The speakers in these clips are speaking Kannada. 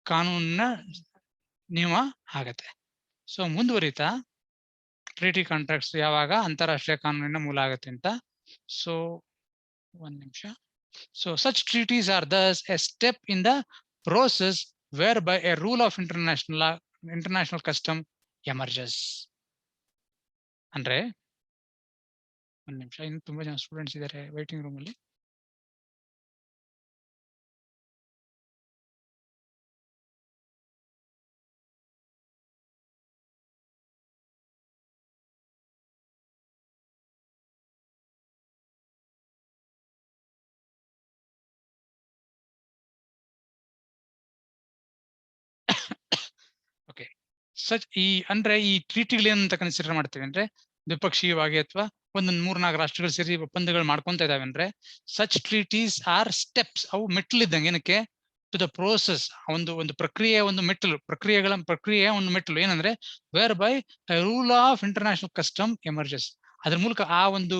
ಕಾನೂನಿನ ನಿಯಮ ಆಗತ್ತೆ. ಸೊ ಮುಂದುವರಿತಾ ಟ್ರೀಟಿ ಕಾಂಟ್ರಾಕ್ಟ್ಸ್ ಯಾವಾಗ ಅಂತಾರಾಷ್ಟ್ರೀಯ ಕಾನೂನಿನ ಮೂಲ ಆಗತ್ತೆ ಅಂತ. ಸೊ ಒಂದ್ ನಿಮಿಷ. So such treaties are thus a step in the process whereby a rule of international custom emerges. ಅಂದ್ರೆ ಒಂದ್ ನಿಮಿಷ, ಇನ್ನು ತುಂಬಾ ಜನ ಸ್ಟೂಡೆಂಟ್ಸ್ ಇದ್ದಾರೆ ವೈಟಿಂಗ್ ರೂಮ್ ಅಲ್ಲಿ. ಓಕೆ, ಸಚ್ ಅಂದ್ರೆ ಈ ಟ್ರೀಟಿಗಳು ಏನಂತ ಕನ್ಸಿಡರ್ ಮಾಡ್ತೀವಿ ಅಂದ್ರೆ, ದ್ವಿಪಕ್ಷೀಯವಾಗಿ ಅಥವಾ ಒಂದೊಂದು 3-4 ರಾಷ್ಟ್ರಗಳು ಸೇರಿ ಒಪ್ಪಂದಗಳು ಮಾಡ್ಕೊಂತ ಇದಾವೆ ಅಂದ್ರೆ, ಸಚ್ ಟ್ರೀಟೀಸ್ ಆರ್ ಸ್ಟೆಪ್ಸ್. ಅವು ಮೆಟ್ಲಿದ್ದಂಗೆ ಏನಕ್ಕೆ, ಟು ದ ಪ್ರೋಸೆಸ್. ಒಂದು ಪ್ರಕ್ರಿಯೆ, ಒಂದು ಮೆಟ್ಟಲು, ಪ್ರಕ್ರಿಯೆಯ ಒಂದು ಮೆಟ್ಟಲು ಏನಂದ್ರೆ, whereby rule of international custom emerges. ಅದ್ರ ಮೂಲಕ ಆ ಒಂದು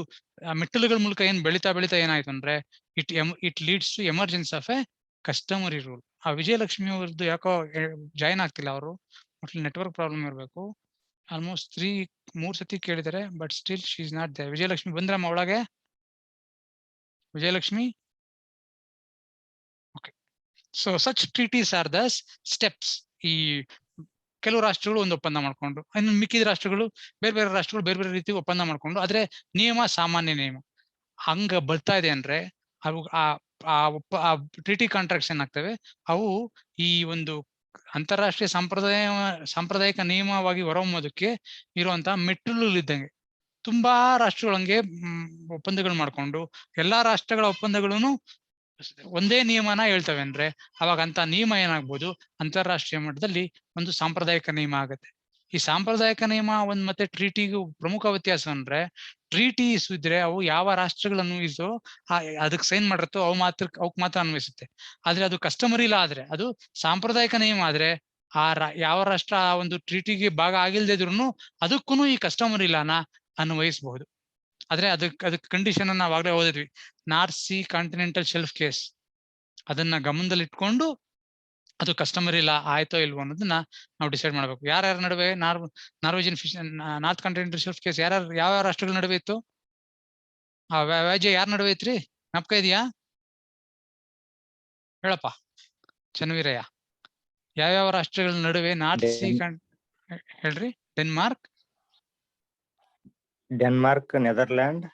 ಮೆಟ್ಟಲುಗಳ ಮೂಲಕ ಏನ್ ಬೆಳಿತಾ ಏನಾಯ್ತು ಅಂದ್ರೆ, it leads to emergence of a customary rule. ಆ ವಿಜಯಲಕ್ಷ್ಮಿ ಅವ್ರದ್ದು ಯಾಕೋ ಜಾಯಿನ್ ಆಗ್ತಿಲ್ಲ ಅವರು, ನೆಟ್ವರ್ಕ್ ಪ್ರಾಬ್ಲಮ್ ಇರಬೇಕು. ಆಲ್ಮೋಸ್ಟ್ 3 ಸತಿ ಕೇಳಿದರೆ, but still she is not there. Vijayalakshmi ಬಂದ್ರಮ್ಮ ಒಳಗೆ? Vijayalakshmi? Okay. So such treaties are the steps. ಈ ಕೆಲವು ರಾಷ್ಟ್ರಗಳು ಒಂದು ಒಪ್ಪಂದ ಮಾಡ್ಕೊಂಡು, ಇನ್ನು ಮಿಕ್ಕಿದ ರಾಷ್ಟ್ರಗಳು ಬೇರೆ ರಾಷ್ಟ್ರಗಳು ಬೇರೆ ರೀತಿ ಒಪ್ಪಂದ ಮಾಡ್ಕೊಂಡು, ಆದ್ರೆ ನಿಯಮ ಸಾಮಾನ್ಯ ನಿಯಮ ಹಂಗ ಬರ್ತಾ ಇದೆ ಅಂದ್ರೆ, ಅವು ಆ ಟ್ರೀಟಿ ಕಾಂಟ್ರಾಕ್ಟ್ಸ್ ಏನಾಗ್ತವೆ, ಅವು ಈ ಒಂದು ಅಂತಾರಾಷ್ಟ್ರೀಯ ಸಾಂಪ್ರದಾಯಿಕ ನಿಯಮವಾಗಿ ಹೊರಹೊಮ್ಮೋದಕ್ಕೆ ಇರುವಂತಹ ಮೆಟ್ಟಿಲು ಇದ್ದಂಗೆ. ತುಂಬಾ ರಾಷ್ಟ್ರಗಳು ಹಂಗೆ ಒಪ್ಪಂದಗಳು ಮಾಡ್ಕೊಂಡು, ಎಲ್ಲಾ ರಾಷ್ಟ್ರಗಳ ಒಪ್ಪಂದಗಳನ್ನು ಒಂದೇ ನಿಯಮನ ಹೇಳ್ತವೆ ಅಂದ್ರೆ, ಅವಾಗ ಅಂತ ನಿಯಮ ಏನಾಗ್ಬೋದು, ಅಂತಾರಾಷ್ಟ್ರೀಯ ಮಟ್ಟದಲ್ಲಿ ಒಂದು ಸಾಂಪ್ರದಾಯಿಕ ನಿಯಮ ಆಗುತ್ತೆ. ಈ ಸಾಂಪ್ರದಾಯಿಕ ನಿಯಮ ಮತ್ತೆ ಟ್ರೀಟಿಗೂ ಪ್ರಮುಖ ವ್ಯತ್ಯಾಸ ಅಂದ್ರೆ, ಟ್ರೀಟೀಸ್ ಇದ್ರೆ ಅವು ಯಾವ ರಾಷ್ಟ್ರಗಳನ್ನು ಇಸೋ ಅದಕ್ಕೆ ಸೈನ್ ಮಾಡಿರುತ್ತೋ ಅವಕ್ ಮಾತ್ರ ಅನ್ವಯಿಸುತ್ತೆ. ಆದ್ರೆ ಅದು ಕಸ್ಟಮರಿ ಲಾ ಆದ್ರೆ, ಅದು ಸಾಂಪ್ರದಾಯಿಕ ನಿಯಮ ಆದ್ರೆ, ಯಾವ ರಾಷ್ಟ್ರ ಆ ಒಂದು ಟ್ರೀಟಿಗೆ ಭಾಗ ಆಗಿಲ್ದೇ ಇದ್ರು ಅದಕ್ಕೂ ಈ ಕಸ್ಟಮರಿ ಲಾನ ಅನ್ವಯಿಸಬಹುದು. ಆದ್ರೆ ಅದಕ್ಕೆ ಕಂಡೀಷನ್ ಅನ್ನ ನಾವಾಗ್ಲೇ ಓದಿದ್ವಿ, north sea continental shelf case. ಅದನ್ನ ಗಮನದಲ್ಲಿ ಇಟ್ಕೊಂಡು ಅದು ಕಸ್ಟಮರಿ ಲಾ ಆಯ್ತೋ ಇಲ್ವೋ ಅನ್ನೋದನ್ನ ನಾವು ಡಿಸೈಡ್ ಮಾಡ್ಬೇಕು. ಯಾರ್ಯಾರ ನಡುವೆ Norwegian north continental shelf case ಯಾವ ರಾಷ್ಟ್ರಗಳ ನಡುವೆ ಇತ್ತು? ಆ ವ್ಯಾಜ್ಯ ಯಾರ ನಡುವೆ ಐತ್ರಿ? ಜ್ಞಾಪಕ ಇದೆಯಾ? ಹೇಳಪ್ಪ ಚನ್ನವೀರಯ್ಯ. ಯಾವ್ಯಾವ ರಾಷ್ಟ್ರಗಳ ನಡುವೆ ನಾರ್ತ್ ಸಿ ಹೇಳ್ರಿ? Denmark, Netherland,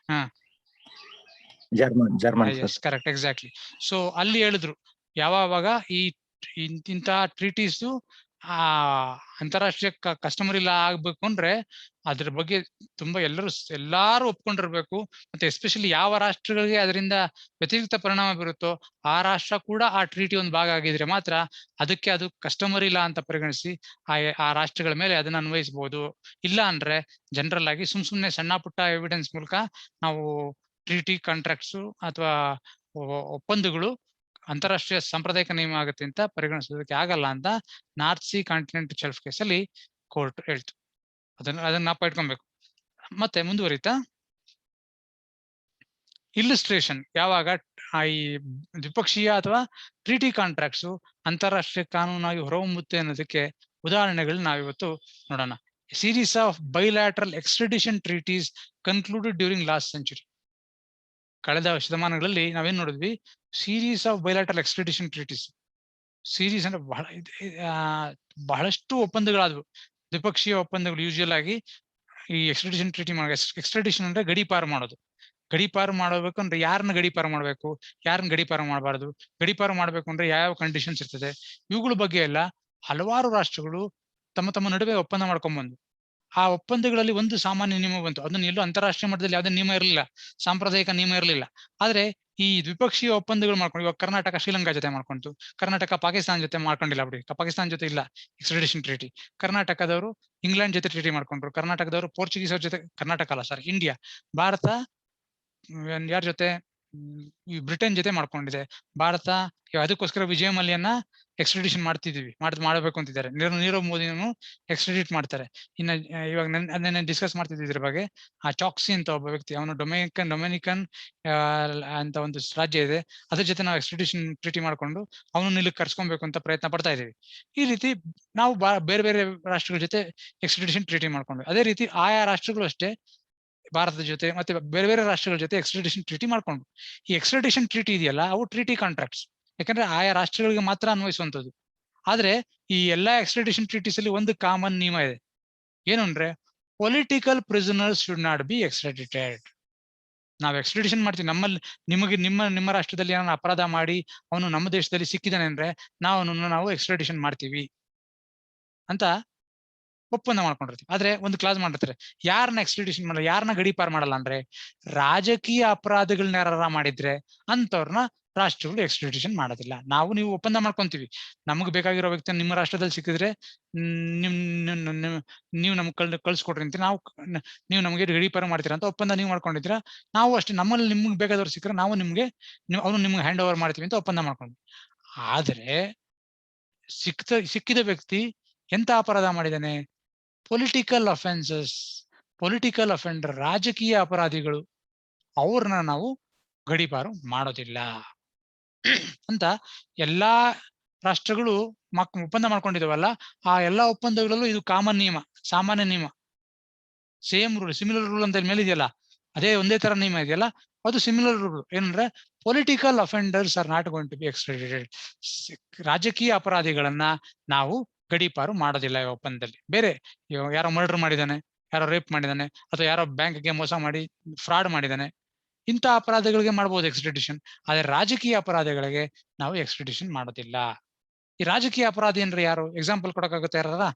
German. Correct, exactly. So ಅಲ್ಲಿ ಹೇಳಿದ್ರು ಯಾವಾಗ ಇಂಥ ಟ್ರೀಟೀಸ್ ಅಂತಾರಾಷ್ಟ್ರೀಯ ಕಸ್ಟಮರಿ ಲಾ ಆಗ್ಬೇಕು ಅಂದ್ರೆ ಅದ್ರ ಬಗ್ಗೆ ತುಂಬಾ ಎಲ್ಲಾರು ಒಪ್ಕೊಂಡಿರ್ಬೇಕು. ಮತ್ತೆ ಎಸ್ಪೆಷಲಿ ಯಾವ ರಾಷ್ಟ್ರಗಳಿಗೆ ಅದರಿಂದ ವ್ಯತಿರಿಕ್ತ ಪರಿಣಾಮ ಬೀರುತ್ತೋ ಆ ರಾಷ್ಟ್ರ ಕೂಡ ಆ ಟ್ರೀಟಿ ಒಂದು ಭಾಗ ಆಗಿದ್ರೆ ಮಾತ್ರ ಅದಕ್ಕೆ ಅದು ಕಸ್ಟಮರಿ ಲಾ ಅಂತ ಪರಿಗಣಿಸಿ ಆ ರಾಷ್ಟ್ರಗಳ ಮೇಲೆ ಅದನ್ನ ಅನ್ವಯಿಸಬಹುದು. ಇಲ್ಲ ಅಂದ್ರೆ ಜನರಲ್ ಆಗಿ ಸುಮ್ನೆ ಸಣ್ಣ ಪುಟ್ಟ ಎವಿಡೆನ್ಸ್ ಮೂಲಕ ನಾವು ಟ್ರೀಟಿ ಕಾಂಟ್ರಾಕ್ಟ್ಸ್ ಅಥವಾ ಒಪ್ಪಂದಗಳು ಅಂತಾರಾಷ್ಟ್ರೀಯ ಸಾಂಪ್ರದಾಯಿಕ ನಿಯಮ ಆಗುತ್ತೆ ಅಂತ ಪರಿಗಣಿಸೋದಕ್ಕೆ ಆಗಲ್ಲ ಅಂತ ನಾರ್ತ್ ಸಿ ಕಾಂಟಿನೆಂಟ್ ಶೆಲ್ಫ್ ಕೇಸಲ್ಲಿ ಕೋರ್ಟ್ ಹೇಳ್ತು. ಅದನ್ನ ನಾವು ಇಟ್ಕೊಬೇಕು. ಮತ್ತೆ ಮುಂದುವರಿತಾ ಇಲ್ಲಿಸ್ಟ್ರೇಷನ್ ಯಾವಾಗ ಈ ದ್ವಿಪಕ್ಷೀಯ ಅಥವಾ ಟ್ರೀಟಿ ಕಾಂಟ್ರಾಕ್ಟ್ಸ್ ಅಂತಾರಾಷ್ಟ್ರೀಯ ಕಾನೂನಾಗಿ ಹೊರಹೊಮ್ಮುತ್ತೆ ಅನ್ನೋದಕ್ಕೆ ಉದಾಹರಣೆಗಳು ನಾವಿವತ್ತು ನೋಡೋಣ. Series of bilateral extradition treaties concluded during last century. ಕಳೆದ ಶತಮಾನಗಳಲ್ಲಿ ನಾವೇನ್ ನೋಡಿದ್ವಿ? Series of bilateral extradition treaties. Series ಅಂದ್ರೆ ಬಹಳಷ್ಟು ಒಪ್ಪಂದಗಳಾದವು, ದ್ವಿಪಕ್ಷೀಯ ಒಪ್ಪಂದಗಳು. ಯೂಶುವಲ್ ಆಗಿ ಈ ಎಕ್ಸ್ಟ್ರಡಿಷನ್ ಟ್ರೀಟಿ ಎಕ್ಸ್ಟ್ರಡಿಷನ್ ಅಂದ್ರೆ ಗಡೀಪಾರು ಮಾಡೋದು. ಗಡೀಪಾರು ಮಾಡಬೇಕು ಅಂದ್ರೆ ಯಾರನ್ನ ಗಡೀಪಾರು ಮಾಡ್ಬೇಕು, ಯಾರನ್ನ ಗಡೀಪಾರು ಮಾಡಬಾರ್ದು, ಗಡೀಪಾರು ಮಾಡ್ಬೇಕು ಅಂದ್ರೆ ಯಾವ ಕಂಡೀಷನ್ಸ್ ಇರ್ತದೆ, ಇವುಗಳ ಬಗ್ಗೆ ಎಲ್ಲ ಹಲವಾರು ರಾಷ್ಟ್ರಗಳು ತಮ್ಮ ನಡುವೆ ಒಪ್ಪಂದ ಮಾಡ್ಕೊಂಡ್ಬಂದು ಆ ಒಪ್ಪಂದಗಳಲ್ಲಿ ಒಂದು ಸಾಮಾನ್ಯ ನಿಯಮ ಬಂತು. ಅದನ್ನ ಎಲ್ಲೂ ಅಂತಾರಾಷ್ಟ್ರೀಯ ಮಟ್ಟದಲ್ಲಿ ಯಾವುದೇ ನಿಯಮ ಇರಲಿಲ್ಲ, ಸಾಂಪ್ರದಾಯಿಕ ನಿಯಮ ಇರಲಿಲ್ಲ. ಆದ್ರೆ ಈ ದ್ವಿಪಕ್ಷೀಯ ಒಪ್ಪಂದಗಳು ಮಾಡ್ಕೊಂಡು, ಇವಾಗ ಕರ್ನಾಟಕ ಶ್ರೀಲಂಕಾ ಜೊತೆ ಮಾಡ್ಕೊಂತು, ಕರ್ನಾಟಕ ಪಾಕಿಸ್ತಾನ ಜೊತೆ ಮಾಡ್ಕೊಂಡಿಲ್ಲ ಬಿಡಿ, ಪಾಕಿಸ್ತಾನ ಜೊತೆ ಇಲ್ಲ ಎಕ್ಸ್ಟ್ರಡಿಷನ್ ಟ್ರೀಟಿ. ಕರ್ನಾಟಕದವರು ಇಂಗ್ಲೆಂಡ್ ಜೊತೆ ಟ್ರೀಟಿ ಮಾಡ್ಕೊಂಡ್ರು, ಕರ್ನಾಟಕದವರು ಪೋರ್ಚುಗೀಸ್ ಅವ್ರ ಜೊತೆ, ಕರ್ನಾಟಕ ಅಲ್ಲ ಸಾರಿ ಇಂಡಿಯಾ, ಭಾರತ ಯಾರ ಜೊತೆ ಈ ಬ್ರಿಟನ್ ಜೊತೆ ಮಾಡ್ಕೊಂಡಿದೆ. ಭಾರತ ಅದಕ್ಕೋಸ್ಕರ ವಿಜಯ ಮಲ್ಯನ ಎಕ್ಸ್ಟ್ರಡಿಷನ್ ಮಾಡ್ತಿದೀವಿ ಮಾಡಬೇಕು ಅಂತಿದ್ದಾರೆ. ನೀರವ್ ಮೋದಿನೂ ಎಕ್ಸ್ಟ್ರಡಿಟ್ ಮಾಡ್ತಾರೆ. ಇನ್ನ ಇವಾಗ ನೆನ್ನೆ ಡಿಸ್ಕಸ್ ಮಾಡ್ತಿದ್ವಿ ಇದ್ರ ಬಗ್ಗೆ. ಆ ಚಾಕ್ಸಿ ಅಂತ ಒಬ್ಬ ವ್ಯಕ್ತಿ, ಅವನು ಡೊಮಿನಿಕನ್ ಅಂತ ಒಂದು ರಾಜ್ಯ ಇದೆ, ಅದ್ರ ಜೊತೆ ನಾವು ಎಕ್ಸ್ಟ್ರಡಿಷನ್ ಟ್ರೀಟಿ ಮಾಡ್ಕೊಂಡು ಅವನು ಇಲ್ಲಿ ಕರ್ಸ್ಕೊಬೇಕು ಅಂತ ಪ್ರಯತ್ನ ಪಡ್ತಾ ಇದೀವಿ. ಈ ರೀತಿ ನಾವು ಬೇರೆ ಬೇರೆ ರಾಷ್ಟ್ರಗಳ ಜೊತೆ ಎಕ್ಸ್ಟ್ರಡಿಷನ್ ಟ್ರೀಟಿ ಮಾಡ್ಕೊಂಡ್ವಿ. ಅದೇ ರೀತಿ ಆಯಾ ರಾಷ್ಟ್ರಗಳು ಅಷ್ಟೇ ಭಾರತದ ಜೊತೆ ಮತ್ತೆ ಬೇರೆ ಬೇರೆ ರಾಷ್ಟ್ರಗಳ ಜೊತೆ ಎಕ್ಸ್ಟ್ರಡಿಷನ್ ಟ್ರೀಟಿ ಮಾಡ್ಕೊಂಡು, ಈ ಎಕ್ಸ್ಟ್ರಡಿಷನ್ ಟ್ರೀಟಿ ಇದೆಯಲ್ಲ, ಅವು ಟ್ರೀಟಿ ಕಾಂಟ್ರಾಕ್ಟ್ಸ್. ಯಾಕಂದ್ರೆ ಆಯಾ ರಾಷ್ಟ್ರಗಳಿಗೆ ಮಾತ್ರ ಅನ್ವಯಿಸುವಂತದ್ದು. ಆದ್ರೆ ಈ ಎಲ್ಲಾ ಎಕ್ಸ್ಟ್ರಡಿಷನ್ ಟ್ರೀಟೀಸ್ ಅಲ್ಲಿ ಒಂದು ಕಾಮನ್ ನಿಯಮ ಇದೆ. ಏನು ಅಂದ್ರೆ, political prisoners should not be extradited. ನಾವು ಎಕ್ಸ್ಟ್ರಡಿಷನ್ ಮಾಡ್ತೀವಿ. ನಮ್ಮಲ್ಲಿ ನಿಮ್ಮ ರಾಷ್ಟ್ರದಲ್ಲಿ ಏನಾದ್ರು ಅಪರಾಧ ಮಾಡಿ ಅವನು ನಮ್ಮ ದೇಶದಲ್ಲಿ ಸಿಕ್ಕಿದಾನೆ ಅಂದ್ರೆ ನಾವು ಎಕ್ಸ್ಟ್ರಡಿಷನ್ ಮಾಡ್ತೀವಿ ಅಂತ ಒಪ್ಪಂದ ಮಾಡ್ಕೊಂಡಿರ್ತೀವಿ. ಆದ್ರೆ ಒಂದು ಕ್ಲಾಸ್ ಮಾಡಿರ್ತಾರೆ, ಯಾರನ್ನ ಎಕ್ಸ್ಟ್ರಡಿಷನ್ ಮಾಡಲ್ಲ, ಯಾರನ್ನ ಗಡೀಪಾರು ಮಾಡಲ್ಲ ಅಂದ್ರೆ, ರಾಜಕೀಯ ಅಪರಾಧಗಳನ್ನ ಯಾರ ಮಾಡಿದ್ರೆ ಅಂತವ್ರನ್ನ ರಾಷ್ಟ್ರಗಳು ಎಕ್ಸ್ಟ್ರಡಿಷನ್ ಮಾಡೋದಿಲ್ಲ. ನೀವು ಒಪ್ಪಂದ ಮಾಡ್ಕೊಂತೀವಿ, ನಮಗೆ ಬೇಕಾಗಿರೋ ವ್ಯಕ್ತಿ ನಿಮ್ಮ ರಾಷ್ಟ್ರದಲ್ಲಿ ಸಿಕ್ಕಿದ್ರೆ ನೀವು ನಮ್ಗೆ ಕಳ್ಸಿಕೊಡ್ರಿ ಅಂತ ನೀವು ನಮಗೆ ಗಡೀಪಾರು ಮಾಡ್ತೀರಾ ಅಂತ ಒಪ್ಪಂದ ನೀವು ಮಾಡ್ಕೊಂಡಿದ್ದೀರಾ. ನಾವು ಅಷ್ಟೇ, ನಮ್ಮಲ್ಲಿ ನಿಮ್ಗೆ ಬೇಕಾದವ್ರು ಸಿಕ್ಕರೆ ನಾವು ಅವನು ನಿಮ್ಗೆ ಹ್ಯಾಂಡ್ ಓವರ್ ಮಾಡ್ತೀವಿ ಅಂತ ಒಪ್ಪಂದ ಮಾಡ್ಕೊಂಡ್ವಿ. ಆದ್ರೆ ಸಿಕ್ಕಿದ ವ್ಯಕ್ತಿ ಎಂತ ಅಪರಾಧ ಮಾಡಿದಾನೆ? ಪೊಲಿಟಿಕಲ್ ಅಫೆಂಡರ್, ರಾಜಕೀಯ ಅಪರಾಧಿಗಳು, ಅವ್ರನ್ನ ನಾವು ಗಡೀಪಾರು ಮಾಡೋದಿಲ್ಲ ಅಂತ ಎಲ್ಲಾ ರಾಷ್ಟ್ರಗಳು ಒಪ್ಪಂದ ಮಾಡ್ಕೊಂಡಿದಾವಲ್ಲ. ಆ ಎಲ್ಲಾ ಒಪ್ಪಂದಗಳಲ್ಲೂ ಇದು ಕಾಮನ್ ನಿಯಮ, ಸಾಮಾನ್ಯ ನಿಯಮ, ಸೇಮ್ ರೂಲ್, ಸಿಮಿಲರ್ ರೂಲ್ ಅಂತ ಮೇಲೆ ಇದೆಯಲ್ಲ, ಅದೇ ಒಂದೇ ತರ ನಿಯಮ ಇದೆಯಲ್ಲ, ಅದು ಸಿಮಿಲರ್ ರೂಲ್. ಏನಂದ್ರೆ, political offenders are not going to be extradited. ರಾಜಕೀಯ ಅಪರಾಧಿಗಳನ್ನ ನಾವು ಗಡೀಪಾರು ಮಾಡೋದಿಲ್ಲ ಈ ಒಪ್ಪಂದದಲ್ಲಿ. ಬೇರೆ ಯಾರೋ ಮರ್ಡರ್ ಮಾಡಿದಾನೆ, ಯಾರೋ ರೇಪ್ ಮಾಡಿದಾನೆ, ಅಥವಾ ಯಾರೋ ಬ್ಯಾಂಕ್ಗೆ ಮೋಸ ಮಾಡಿ ಫ್ರಾಡ್ ಮಾಡಿದಾನೆ, ಇಂಥ ಅಪರಾಧಗಳಿಗೆ ಮಾಡ್ಬೋದು ಎಕ್ಸ್ಟ್ರಡಿಷನ್. ಆದ್ರೆ ರಾಜಕೀಯ ಅಪರಾಧಗಳಿಗೆ ನಾವು ಎಕ್ಸ್ಟ್ರಡಿಷನ್ ಮಾಡೋದಿಲ್ಲ. ಈ ರಾಜಕೀಯ ಅಪರಾಧಿ ಅಂದ್ರೆ ಯಾರು? ಎಕ್ಸಾಂಪಲ್ ಕೊಡಕ್ಕಾಗುತ್ತೆ ಯಾರ?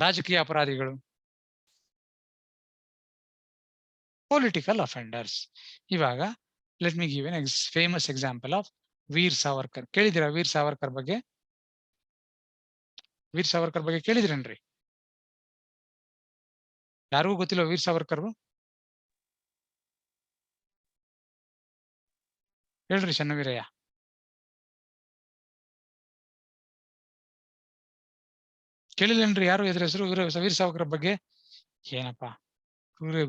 ರಾಜಕೀಯ ಅಪರಾಧಿಗಳು ಪೊಲಿಟಿಕಲ್ ಅಫೆಂಡರ್ಸ್. ಇವಾಗ let me give an famous example of Veer Savarkar. ಕೇಳಿದಿರಾ ವೀರ್ ಸಾವರ್ಕರ್ ಬಗ್ಗೆ? ವೀರ್ ಸಾವರ್ಕರ್ ಬಗ್ಗೆ ಕೇಳಿದ್ರೇನ್ರಿ? ಯಾರಿಗೂ ಗೊತ್ತಿಲ್ಲ ವೀರ್ ಸಾವರ್ಕರ್? ಹೇಳ್ರಿ ಚೆನ್ನವೀರಯ್ಯ. ಕೇಳಿಲ್ಲೇನ್ರಿ ಯಾರು ಇದ್ರ ಹೆಸರು? ವೀರ್ ಸಾವರ್ಕರ್ ಬಗ್ಗೆ ಏನಪ್ಪಾ,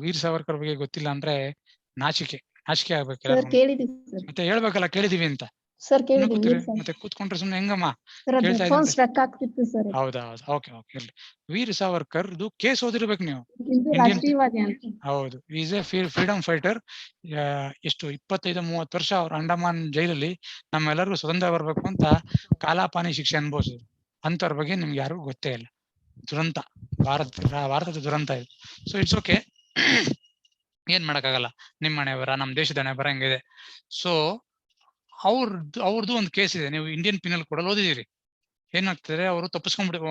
ವೀರ್ ಸಾವರ್ಕರ್ ಬಗ್ಗೆ ಗೊತ್ತಿಲ್ಲ ಅಂದ್ರೆ ನಾಚಿಕೆ ಆಗ್ಬೇಕಿಲ್ಲ. ಮತ್ತೆ ಹೇಳ್ಬೇಕಲ್ಲ ಕೇಳಿದೀವಿ ಅಂತ. ಮತ್ತೆ ಕೂತ್ಕೊಂಡ್ರೆ ಸುಮ್ನೆ ಹೆಂಗಮ್ಮ? ಹೌದಾ? ಓಕೆ, ಇರ್ಲಿ. ವೀರ್ ಸಾವರ್ಕರ್ ಕೇಸ್ ಓದಿರ್ಬೇಕು ನೀವು. ಹೌದು, ಈಸ್ ಎ ಫ್ರೀಡಮ್ ಫೈಟರ್. ಎಷ್ಟು 25-30 ವರ್ಷ ಅವ್ರು ಅಂಡಮಾನ್ ಜೈಲಲ್ಲಿ ನಮ್ಮೆಲ್ಲರಿಗೂ ಸ್ವತಂತ್ರ ಬರ್ಬೇಕು ಅಂತ ಕಾಲಾಪಾನಿ ಶಿಕ್ಷೆ ಅನುಭವಿಸಿದ್ರು. ಅಂತವ್ರ ಬಗ್ಗೆ ನಿಮ್ಗೆ ಯಾರಿಗೂ ಗೊತ್ತೇ ಇಲ್ಲ. ದುರಂತ, ಭಾರತದ ದುರಂತ ಇದು. ಸೊ ಇಟ್ಸ್ ಓಕೆ, ಏನ್ ಮಾಡಕ್ಕಾಗಲ್ಲ. ನಿಮ್ಮ ಹಣೆ ಬರ, ನಮ್ ದೇಶದ ಹಣೆ ಬರ ಹಂಗಿದೆ. ಸೊ ಅವ್ರದ್ದು ಒಂದು ಕೇಸ್ ಇದೆ. ನೀವು ಇಂಡಿಯನ್ ಪಿನಲ್ ಕೂಡ ಓದಿದಿರಿ. ಏನಾಗ್ತದೆ, ಅವರು